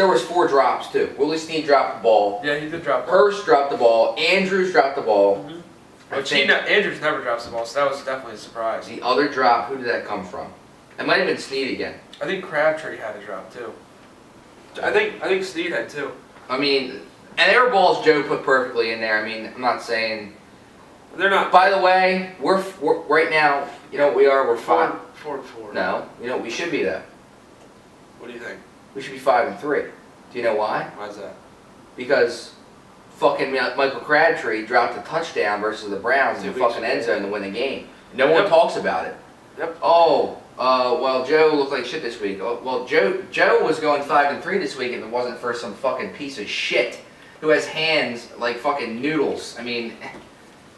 was 4 drops too. Willie Snead dropped the ball. Yeah, he did drop one. Hurst dropped the ball. Andrews dropped the ball. Mhm. I Which think Andrews never drops the ball, so that was definitely a surprise. the other drop. Who did that come from? It might have been Snead again. I think Crabtree had a drop too. I think Snead had 2. I mean, and there were balls Joe put perfectly in there. I mean, I'm not saying. They're not. By the way, we're right now. You know what we are? We're 5. 4-4. No, you know what we should be though. What do you think? We should be 5-3. Do you know why? Why's that? Because fucking Michael Crabtree dropped a touchdown versus the Browns in 2 the weeks fucking ago. end zone to win the game. No one Yep. talks about it. Yep. Oh, well, Joe looked like shit this week. Oh, well, Joe was going 5-3 this week if it wasn't for some fucking piece of shit who has hands like fucking noodles. I mean,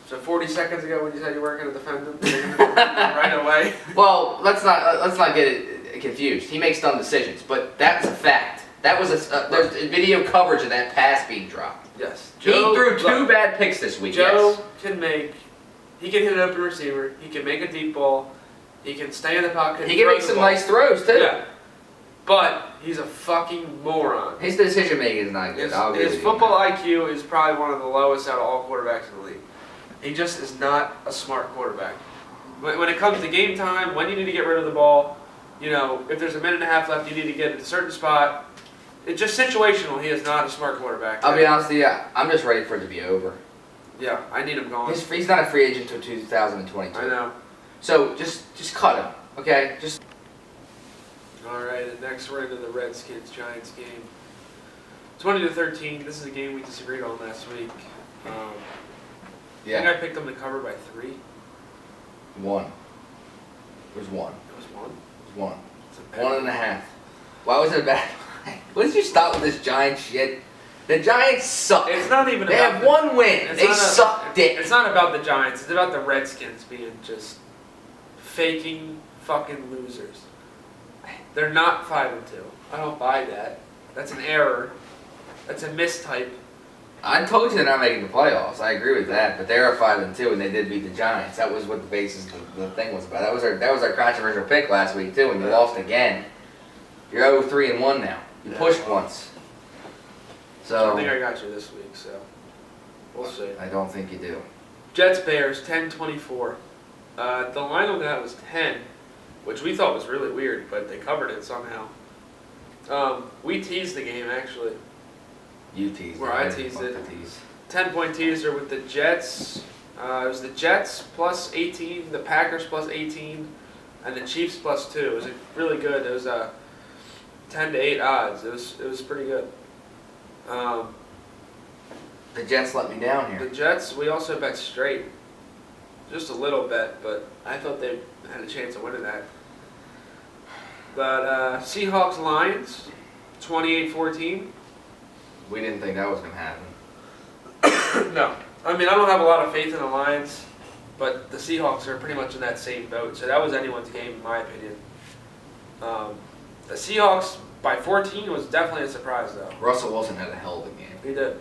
So 40 seconds ago when you said you weren't going to defend him, you're gonna defend him right away. well, let's not get it confused. He makes dumb decisions, but that's a fact. That was there's video coverage of that pass being dropped. Yes. He threw 2 look, bad picks this week. Joe Yes. he can hit an open receiver, he can make a deep ball, he can stay in the pocket. He can throw make the some ball. nice throws too. Yeah. But he's a fucking moron. His decision making is not good. His football IQ is probably one of the lowest out of all quarterbacks in the league. He just is not a smart quarterback. When it comes to game time, when you need to get rid of the ball, you know, if there's a minute and a half left, you need to get at a certain spot. It's just situational. He is not a smart quarterback. I'll be honest with you, I'm just ready for it to be over. Yeah, I need him gone. He's not a free agent until 2022. I know. So just cut him, okay? Just. All right, and next we're into the Redskins-Giants game. 20-13. This is a game we disagreed on last week. I think I picked them to cover by 3. 1. It was 1. It was 1? It was 1. 1.5. Why was it a bad line? What did you stop with this Giants shit? The Giants suck. It's not even they about have one win. They suck dick. It's not about the Giants. It's about the Redskins being just faking fucking losers. They're not 5-2. I don't buy that. That's an error. That's a mistype. I told you they're not making the playoffs. I agree with that. But they are 5-2, and they did beat the Giants. That was what the basis of the thing was about. That was our controversial pick last week too, and you lost again. You're 0-3-1 now. You pushed once. So I think I got you this week, so we'll see. I don't think you do. Jets-Bears, 10-24. The line on that was 10, which we thought was really weird, but they covered it somehow. We teased the game, actually. You teased Where it. I teased it. 10-point teaser with the Jets. It was the Jets plus 18, the Packers plus 18, and the Chiefs plus 2. It was really good. It was 10-8 odds. It was pretty good. The Jets let me down here. The Jets, we also bet straight. Just a little bet, but I thought they had a chance of winning that. But Seahawks-Lions, 28-14. We didn't think that was going to happen. No. I mean, I don't have a lot of faith in the Lions, but the Seahawks are pretty much in that same boat. So that was anyone's game, in my opinion. The Seahawks by 14 was definitely a surprise, though. Russell Wilson had a hell of a game. He did.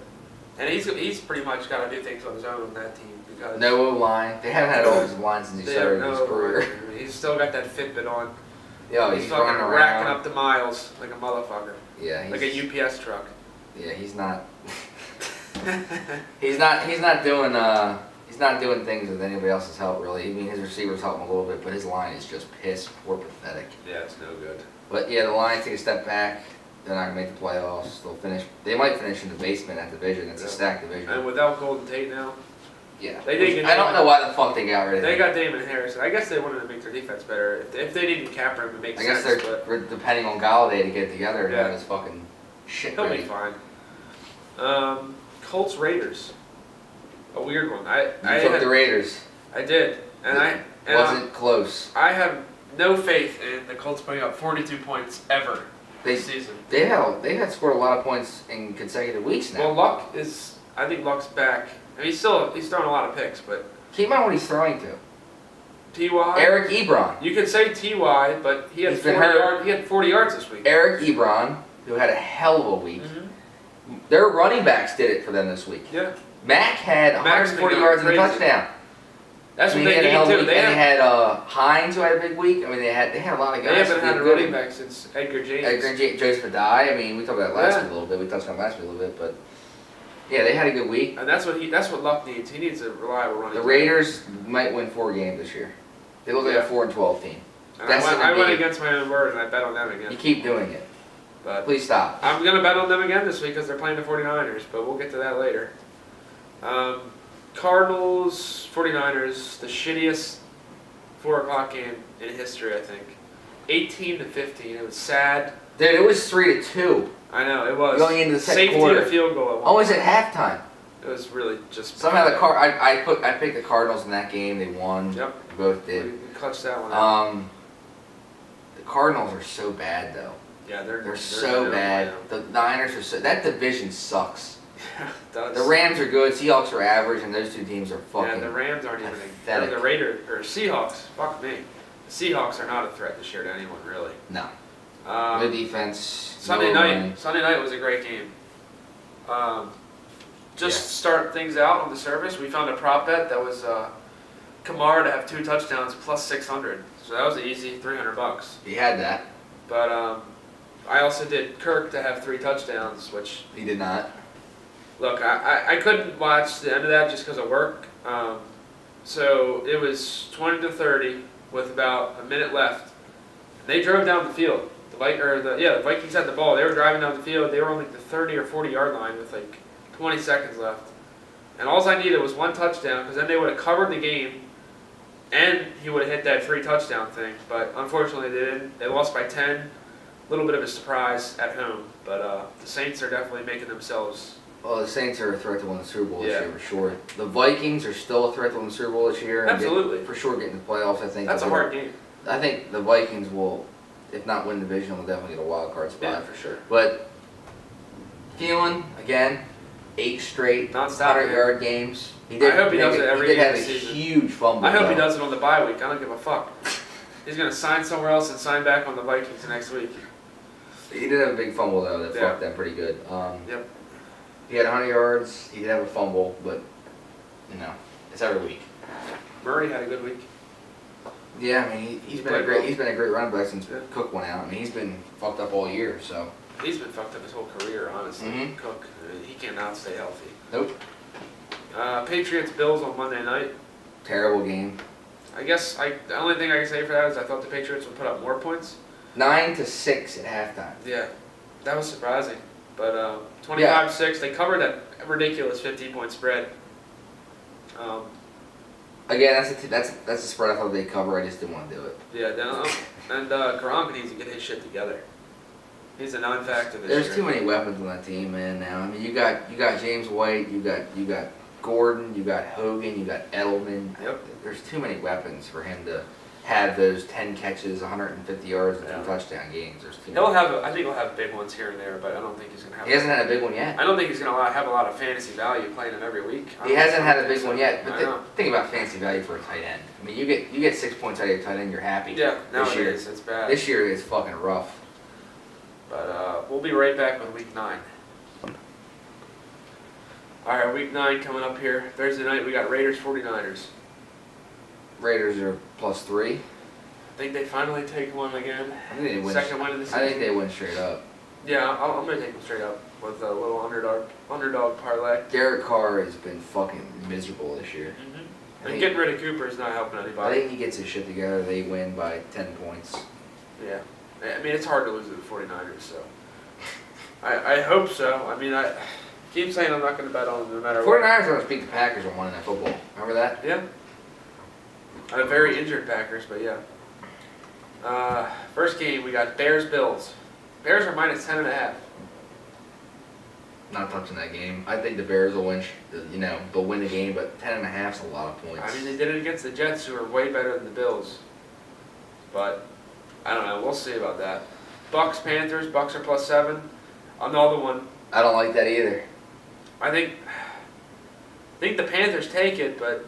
And he's pretty much got to do things on his own on that team. Because no line. They haven't had all his lines since he started his career. He's still got that Fitbit on. Yeah, he's fucking fucking racking up the miles like a motherfucker. Yeah, like a UPS truck. Yeah, he's not. He's not doing things with anybody else's help really. I mean, his receivers help him a little bit, but his line is just piss poor, pathetic. Yeah, it's no good. But yeah, the Lions take a step back. They're not gonna make the playoffs. They'll finish. They might finish in the basement at division. It's a stacked division. And without Golden Tate now. Yeah. I don't know why the fuck they got rid of him. They got Damon Harrison. I guess they wanted to make their defense better. If they didn't cap him, it makes sense. I guess they're depending on Galladay to get together and have his fucking shit He'll ready. be fine. Colts Raiders. A weird one. I took the Raiders. I did, and it wasn't close. I have no faith in the Colts putting up 42 points ever this season. They had scored a lot of points in consecutive weeks now. Well, I think Luck's back. And he's throwing a lot of picks, but keep in mind what he's throwing to. Ty. Eric Ebron. You can say Ty, but he had 40 yards this week. Eric Ebron, who had a hell of a week. Mm-hmm. Their running backs did it for them this week. Yeah. Mack had 140 yards and a touchdown. That's what they need too. They had Hines, who had a big week. I mean, they had a lot of guys. They haven't had a running back since Edgar James. Joseph Adai. I mean, we talked about that last week a little bit. We touched on last week a little bit, but yeah, they had a good week. And that's what Luck needs. He needs a reliable running back. The Raiders might win 4 games this year. They look like a 4-12 team. I went against my own word and I bet on them again. You keep doing it. But please stop. I'm going to bet on them again this week because they're playing the 49ers, but we'll get to that later. Cardinals, 49ers, the shittiest 4 o'clock game in history, I think. 18-15. It was sad. Dude, it was 3-2. I know, it was. Going into the second Safety quarter. and a field goal. Always at halftime. It was really just... Somehow I picked the Cardinals in that game. They won. Yep. We both did. We clutched that one out. The Cardinals are so bad, though. Yeah, they're so bad. The Niners are so... That division sucks. Yeah, it does. The Rams are good. Seahawks are average, and those two teams are fucking Yeah, the Rams aren't even... pathetic. The Raiders... Or Seahawks. Fuck me. The Seahawks are not a threat this year to anyone, really. No. Good defense. Sunday night was a great game. Start things out on the surface. We found a prop bet that was Kamara to have 2 touchdowns plus 600. So that was an easy $300. He had that. But I also did Kirk to have 3 touchdowns, which he did not. Look, I couldn't watch the end of that just because of work. So it was 20-30 with about a minute left. They drove down the field. The Vikings had the ball. They were driving down the field. They were on like the 30 or 40 yard line with like 20 seconds left. And all I needed was one touchdown, because then they would have covered the game, and he would have hit that free touchdown thing. But unfortunately, they didn't. They lost by 10. A little bit of a surprise at home. But the Saints are definitely making themselves. Well, the Saints are a threat to win the Super Bowl this Yeah. year for sure. The Vikings are still a threat to win the Super Bowl this year. And Absolutely. for sure getting the playoffs, I think. That's a hard game. I think the Vikings will, if not win the division, will definitely get a wild card spot. Yeah, for sure. But Thielen, again, 8 straight Non-stop, 100-yard games. I hope he does it every He did game have a this season. huge fumble. I hope he though. does it on the bye week. I don't give a fuck. He's going to sign somewhere else and sign back on the Vikings next week. He did have a big fumble though that Yeah. fucked them pretty good. Yep. He had 100 yards. He did have a fumble, but it's every week. Murray had a good week. Yeah, I mean he's been a Played great well. running back since Yeah. Cook went out. I mean he's been fucked up all year. So He's been fucked up his whole career, honestly. Mhm. Cook, he cannot stay healthy. nope, Patriots Bills on Monday night. terrible game. I guess the only thing I can say for that is I thought the Patriots would put up more points. 9-6 at halftime. Yeah, that was surprising. But 25-6, they covered that ridiculous 15-point spread. Again, that's a spread I thought they'd cover. I just didn't want to do it. Yeah, and Gronk needs to get his shit together. He's a non-factor this There's year. too many weapons on that team, man. Now, I mean, you got James White, you got Gordon, you got Hogan, you got Edelman. Yep. There's too many weapons for him to have those 10 catches, 150 yards, and 2 Yeah. touchdown games. There's too He'll many. I think he'll have big ones here and there, but I don't think he's gonna have. He hasn't had a big one yet. I don't think he's gonna have a lot of fantasy value playing him every week. He hasn't had a big one yet. But I know. think about fancy value for a tight end. I mean, you get 6 points out of your tight end, you're happy. Yeah, this year. nowadays it's bad. This year is fucking rough. But we'll be right back with week 9. All right, week 9 coming up here. Thursday night we got Raiders 49ers. Raiders are +3. I think they finally take one again. I think they win. Second win of the season. I think they win straight up. Yeah, I'm gonna take them straight up with a little underdog parlay. Derek Carr has been fucking miserable this year. I And think- getting rid of Cooper is not helping I anybody. think he gets his shit together. They win by 10 points. Yeah, I mean it's hard to lose to the 49ers, so I hope so. I mean I keep saying I'm not gonna bet on them no matter what. 49ers are going to beat the Packers on Monday Night Football. Remember that? Yeah. Very injured Packers, but yeah. First game we got Bears Bills. Bears are -10.5. Not touching that game. I think the Bears will win. They'll win the game, but 10.5 is a lot of points. I mean they did it against the Jets, who are way better than the Bills. But I don't know. We'll see about that. Bucks Panthers. Bucks are +7. Another one. I don't like that either. I think the Panthers take it, but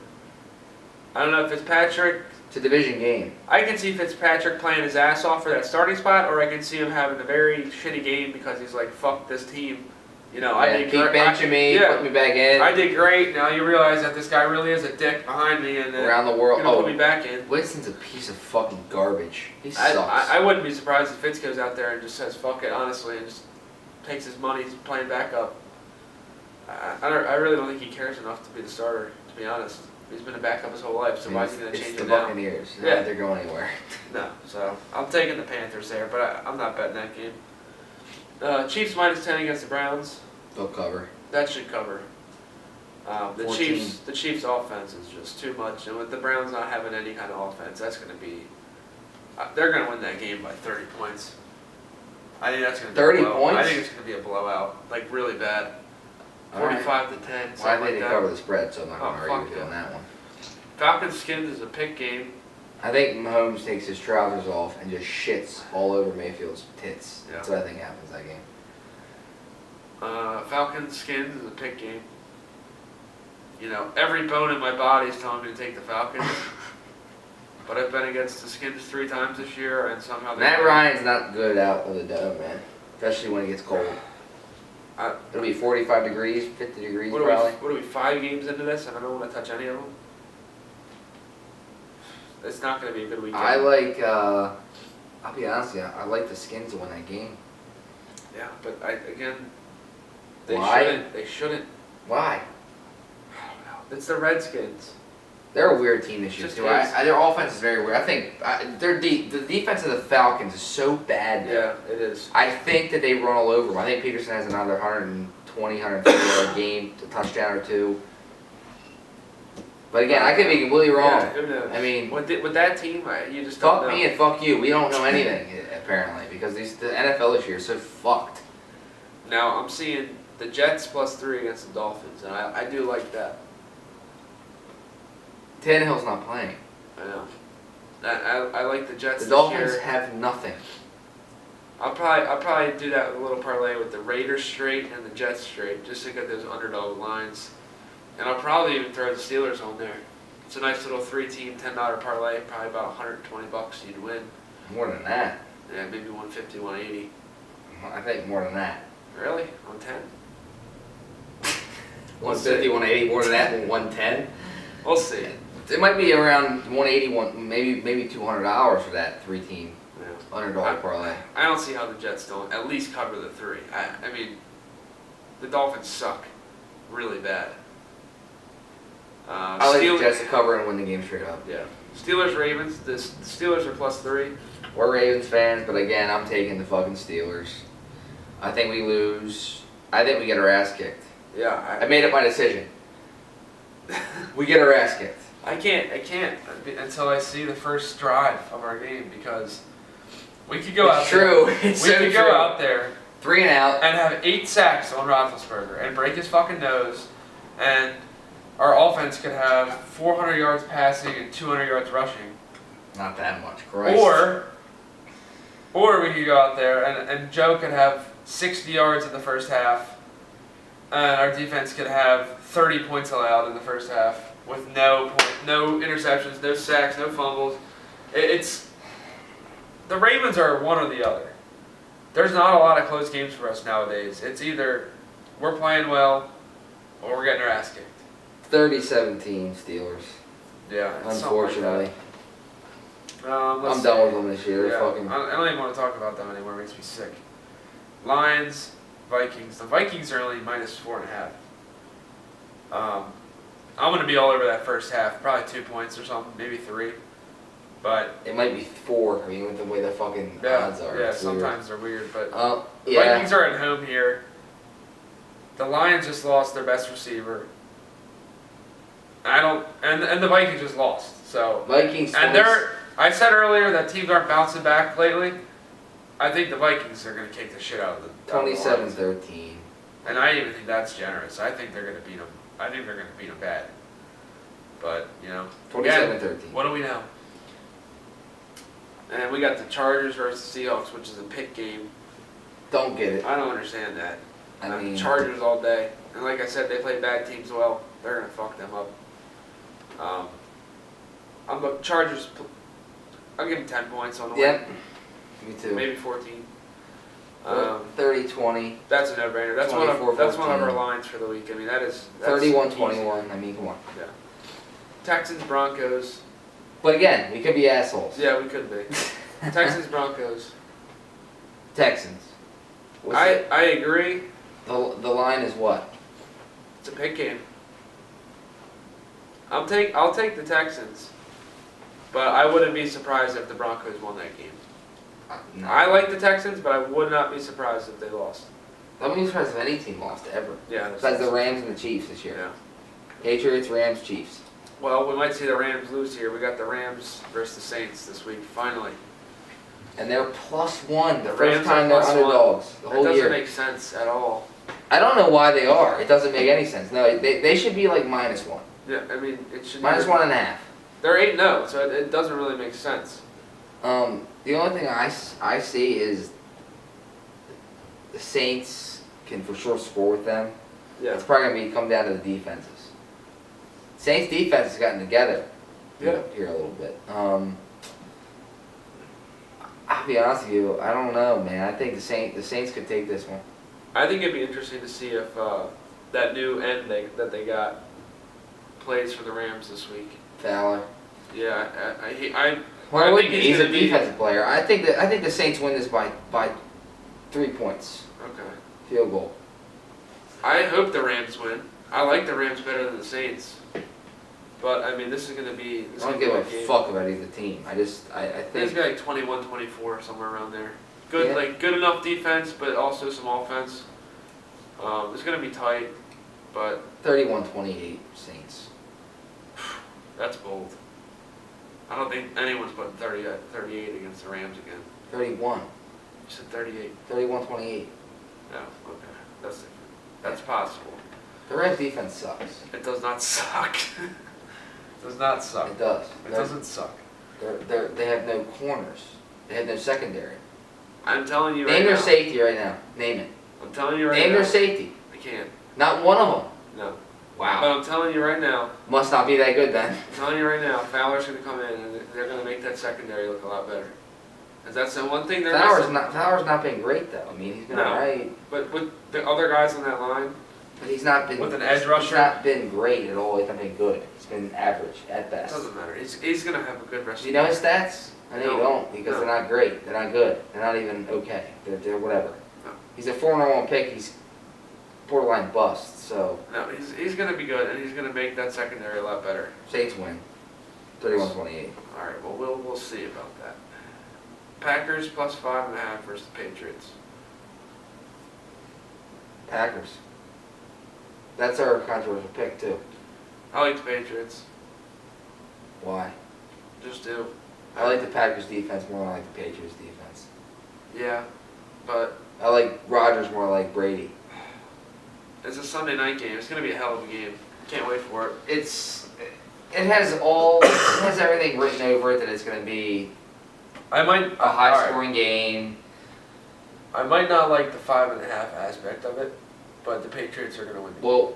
I don't know if Fitzpatrick. It's a division game. I can see Fitzpatrick playing his ass off for that starting spot, or I can see him having a very shitty game because he's like, "Fuck this team." I did keep benching me, yeah. put me back in. I did great. Now you realize that this guy really is a dick behind me, and Around the world. gonna put me back in. Winston's a piece of fucking garbage. He sucks. I wouldn't be surprised if Fitz goes out there and just says "fuck it," honestly, and just takes his money playing backup. I really don't think he cares enough to be the starter. To be honest, he's been a backup his whole life. So why is he going to change It's the him now? Buccaneers. Yeah. Yeah, they're going anywhere. No, so I'm taking the Panthers there, but I'm not betting that game. Chiefs -10 against the Browns. They'll cover. That should cover. The 14. Chiefs' offense is just too much, and with the Browns not having any kind of offense, that's going to be. They're going to win that game by 30 points. I think that's going to be 30 a blowout. points? I think it's going to be a blowout, like really bad. All right. 45-10. Well, I something think like they that. cover the spread, so I'm not Oh, going to argue fuck with you yeah. on that one. Falcons Skins is a pick game. I think Mahomes takes his trousers off and just shits all over Mayfield's tits. Yeah. That's what I think happens that game. Falcons Skins is a pick game. Every bone in my body is telling me to take the Falcons. But I've been against the Skins 3 times this year, and somehow Matt Ryan's not good out of the dome, man. Especially when it gets cold. It'll be 45 degrees, 50 degrees What probably. are we 5 games into this, and I don't want to touch any of them? It's not going to be a good weekend. I'll be honest with you, I like the Skins to win that game. Yeah, but they Why? shouldn't. Why? I don't know. It's the Redskins. They're a weird team this year, Just too. is. Their offense is very weird. I think the defense of the Falcons is so bad now. Yeah, it is. I think that they run all over them. I think Peterson has another 120, 150 yard game, a touchdown or 2. But again, I could be completely wrong. Yeah, who knows? I mean, with that team, you just don't fuck know. me and fuck you. We don't know anything apparently because the NFL this year is so fucked. Now I'm seeing the Jets +3 against the Dolphins, and I do like that. Tannehill's not playing. I know. I like the Jets. The Dolphins this year. have nothing. I'll probably do that with a little parlay with the Raiders straight and the Jets straight, just to get those underdog lines. And I'll probably even throw the Steelers on there. It's a nice little 3-team $10 parlay, probably about $120 you'd win. More than that. Yeah, maybe 150, 180. I think more than that. Really? On 10? 150, 180, more than that, 110. We'll see. It might be around 181, maybe $200 for that 3-team Yeah. underdog parlay. I don't see how the Jets don't at least cover the 3. I mean, the Dolphins suck really bad. I like the Jets to cover and win the game straight up. Yeah. Steelers, Ravens. The Steelers are +3. We're Ravens fans, but again, I'm taking the fucking Steelers. I think we lose. I think we get our ass kicked. Yeah. I made up my decision. We get our ass kicked. I can't until I see the first drive of our game because we could go out True. there. It's We so could true. go out there 3 and out. and have 8 sacks on Roethlisberger and break his fucking nose, and our offense could have 400 yards passing and 200 yards rushing. Not that much, Christ. Or we could go out there and Joe could have 60 yards in the first half, and our defense could have 30 points allowed in the first half with no interceptions, no sacks, no fumbles. It's the Ravens are one or the other. There's not a lot of close games for us nowadays. It's either we're playing well or we're getting our ass kicked. 30-17 Steelers. Yeah, it's Unfortunately. I'm I'm done with them this year. They're Yeah, fucking. I don't even want to talk about them anymore. It makes me sick. Lions, Vikings. The Vikings are only -4.5. I'm going to be all over that first half. Probably 2 points or something, maybe 3. But It might be 4. I mean, with the way the fucking yeah, odds are. yeah. It's weird. Sometimes they're weird, but the Yeah. Vikings are at home here. The Lions just lost their best receiver. And the Vikings just lost. So Vikings. and I said earlier that teams aren't bouncing back lately. I think the Vikings are going to kick the shit out of the Lions. 27-13. And I even think that's generous. I think they're going to beat them. I think they're going to beat them bad. But, 27-13. What do we know? And we got the Chargers versus Seahawks, which is a pick game. Don't get it. I don't understand that. I mean, Chargers all day. And like I said, they play bad teams well. They're going to fuck them up. I'm the Chargers. I'll give them 10 points on the win. Yep. Me too. Maybe 14. 30-20. That's a no-brainer. That's one of 24-14. our lines for the week. I mean, that's 31-21. I mean, come on. Yeah. Texans, Broncos. But again, we could be assholes. Yeah, we could be. Texans, Broncos. Texans. I agree. The line is what? It's a pick game. I'll take the Texans, but I wouldn't be surprised if the Broncos won that game. No. I like the Texans, but I would not be surprised if they lost. I wouldn't be surprised if any team lost ever. Yeah. Besides the Rams and the Chiefs this year. Yeah. Patriots, Rams, Chiefs. Well, we might see the Rams lose here. We got the Rams versus the Saints this week, finally. And they're +1 the The first Rams time are they're +1. underdogs the That whole doesn't year. make sense at all. I don't know why they are. It doesn't make any sense. No, they should be like -1. Yeah, I mean, it should -1.5. They're 8-0, so it doesn't really make sense. The only thing I see is the Saints can for sure score with them. Yeah. It's probably going to come down to the defenses. Saints defense has gotten together here a little bit. I'll be honest with you, I don't know, man. I think the Saints could take this one. I think it'd be interesting to see if that new end that they got plays for the Rams this week. Fowler. Yeah, Why I would think he? he's He's a gonna be- defensive player. I think the Saints win this by 3 points. Okay. Field goal. I hope the Rams win. I like the Rams better than the Saints. But, I mean, this is going to be... I don't give a fuck about either team. I It's think... going to be like 21-24, somewhere around there. Good, Yeah. good enough defense, but also some offense. It's going to be tight, but... 31-28 Saints. That's bold. I don't think anyone's putting 38 against the Rams again. 31. You said 38. 31-28. No, okay. That's different. That's possible. The Rams defense sucks. It does not suck. It does not suck. It does. It doesn't suck. They have no corners. They have no secondary. I'm telling you right now. Name their safety right now. Name it. I'm telling you right now. Name their safety. I can't. Not one of them. No. Wow. But I'm telling you right now. Must not be that good then. I'm telling you right now, Fowler's going to come in and they're going to make that secondary look a lot better. Because that's the one thing they're missing. Fowler's not been great though. I mean, he's been alright. But with the other guys on that line. But he's not been. With an edge rusher. He's not been great at all. He's not been good. He's been average at It best. doesn't matter. He's going to have a good rest Do you know his stats? I know No. you don't because they're not great. They're not good. They're not even okay. They're whatever. No. He's a 4-1 pick. He's borderline bust. So No, he's going to be good, and he's going to make that secondary a lot better. Saints win. 31-28. All right, well, we'll see about that. Packers plus 5.5 versus the Patriots. Packers. That's our controversial pick too. I like the Patriots. Why? Just do. I like the Packers defense more than I like the Patriots defense. Yeah, but I like Rodgers more than I like Brady. it's a Sunday night game. It's going to be a hell of a game. Can't wait for it. It has everything written over it that it's going to be I might a high scoring game. I might not like the 5.5 aspect of it, but the Patriots are going to win. Well,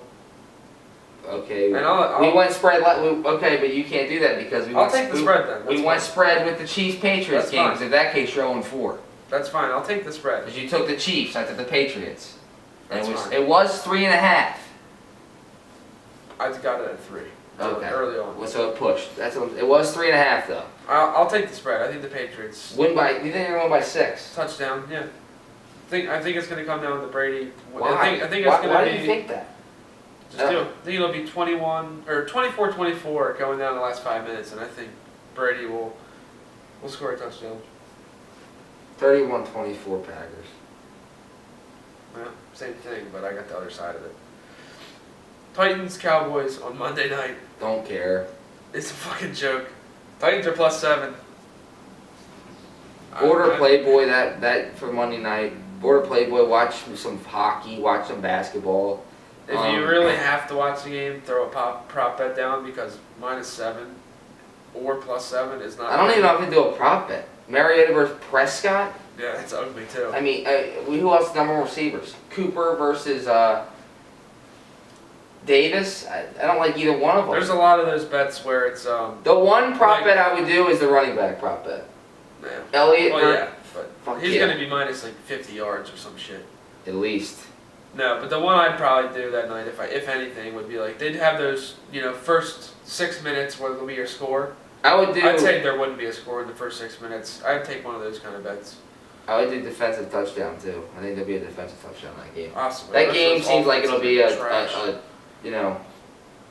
okay. And we went spread. Okay, but you can't do that because I'll take the spread then. We went spread with the Chiefs Patriots That's games. fine. In that case, you're 0-4 That's fine. I'll take the spread. because you took the Chiefs, I took the Patriots. And That's fine. it was 3.5. I got it at 3. Okay. Early on. Well, so it pushed. It was 3.5 though. I'll take the spread. I think the Patriots Win by. You think they're going to win by 6? touchdown. Yeah. I think it's going to come down to Brady. Why? I think it's going Why to do be. you think that? Just do it. I think it'll be 21 or 24-24 going down the last 5 minutes, and I think Brady will score a touchdown. 31-24 Packers. Yeah, same thing, but I got the other side of it. Titans Cowboys on Monday night. Don't care. It's a fucking joke. Titans are plus 7. Order Playboy that for Monday night. Order Playboy. Watch some hockey. Watch some basketball. If you really have to watch the game, throw a prop bet down because -7 or plus 7 is not. I don't even know if I can do a prop bet. Mariota versus Prescott. Yeah, that's ugly too. I mean, who else is number one receivers? Cooper versus Davis. I don't like either one of them. There's a lot of those bets where it's The one prop bet I would do is the running back prop bet. Yeah. Elliott. Well, yeah, but Fuck he's yeah. gonna be minus like 50 yards or some shit. At least. No, but the one I'd probably do that night, if anything, would be like they'd have those, first 6 minutes where there'll be your score. I would do. I'd say there wouldn't be a score in the first 6 minutes. I'd take one of those kind of bets. I would do defensive touchdown too. I think there'll be a defensive touchdown in that game. Awesome. That game seems like it'll be a trash.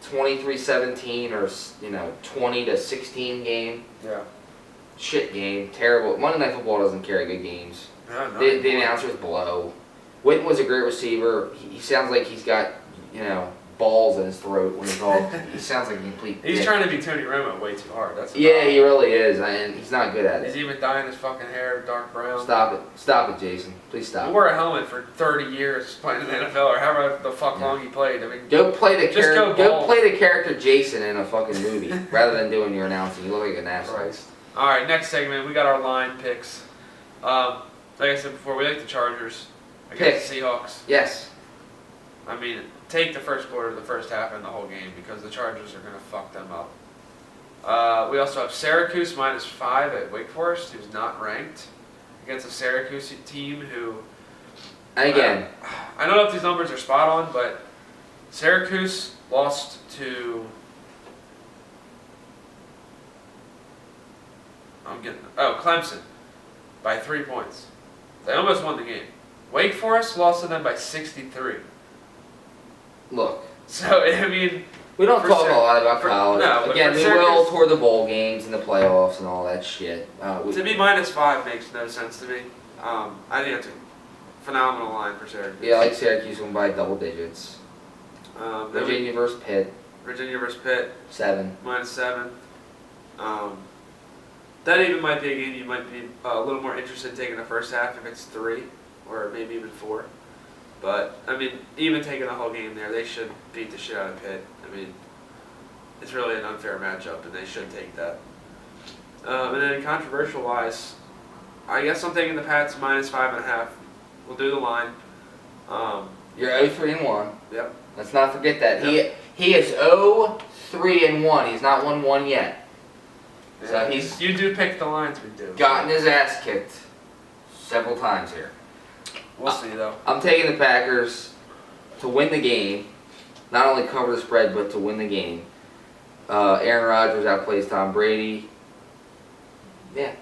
23-17 or 20-16 game. Yeah. Shit game. Terrible. Monday Night Football doesn't carry good games. No, no. The announcers blow. Witten was a great receiver. He sounds like he's got, balls in his throat when he's all. He sounds like a complete. He's dick. trying to be Tony Romo way too hard. That's Yeah, he really is, and he's not good at He's it. even dyeing his fucking hair dark brown. Stop it, Jason. Please He stop. wore a helmet for 30 years playing in the NFL, or however the fuck long he played. I mean, Go play the Just character. go Go bald. play the character Jason in a fucking movie rather than doing your announcing. You look like an asshole. Christ. All right, next segment, we got our line picks. Like I said before, we like the Chargers against the Seahawks. Yes. I mean, take the first quarter, the first half, and the whole game because the Chargers are going to fuck them up. We also have Syracuse -5 at Wake Forest, who's not ranked, against a Syracuse team who... And again, I don't know if these numbers are spot on, but Syracuse lost to... Clemson by 3 points. They almost won the game. Wake Forest lost to them by 63. look. So, I mean... We don't For talk Syr- a lot about for- college. no, but Again, for we Syracuse- will toward the bowl games and the playoffs and all that shit. To me, -5 makes no sense to me. I think that's a phenomenal line for Syracuse. Yeah, I like Syracuse win by double digits. Then Virginia versus Pitt. Virginia versus Pitt. 7. -7. That even might be a game you might be a little more interested in taking the first half if it's 3 or maybe even 4. But, I mean, even taking the whole game there, they should beat the shit out of Pitt. I mean, it's really an unfair matchup, and they should take that. And then controversial-wise, I guess I'm taking the Pats -5.5. We'll do the line. You're 0-3-1. Yep. Let's not forget that. Yep. He is 0-3-1. He's not won 1 yet. So he's You do pick the lines, we do. gotten his ass kicked several times here. We'll see, though. I'm taking the Packers to win the game. Not only cover the spread, but to win the game. Aaron Rodgers outplays Tom Brady. Yeah.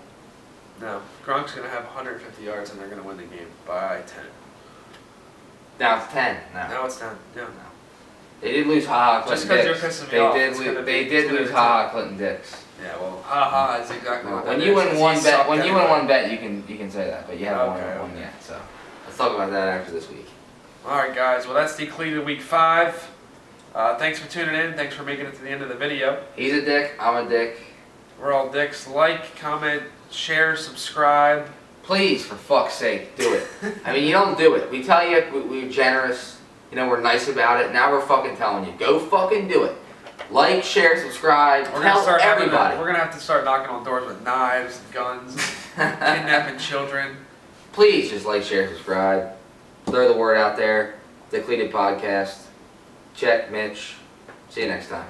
No. Gronk's going to have 150 yards, and they're going to win the game by 10. Now it's 10. No. Now it's 10. Yeah. They did lose Ha Ha Just Clinton 'cause Dix. you're pissing me off, it's gonna They be- did it's gonna lose be Ha Ha Clinton Dix. Yeah, well, haha is exactly what that When is, you win 'cause one he bet, sucked when you win anyway. one bet, you can say that, but you haven't won Okay, one okay. yet. So let's talk about that after this week. Alright, guys. Well, that's Decleated Week 5. Thanks for tuning in. Thanks for making it to the end of the video. He's a dick. I'm a dick. We're all dicks. Like, comment, share, subscribe. Please, for fuck's sake, do it. I mean, you don't do it. We tell you we're generous. You know, we're nice about it. Now we're fucking telling you, go fucking do it. Like, share, subscribe. Tell everybody. We're gonna have to start knocking on doors with knives, guns, kidnapping children. Please just like, share, subscribe. Throw the word out there. Decleated Podcast. Check, Mitch. See you next time.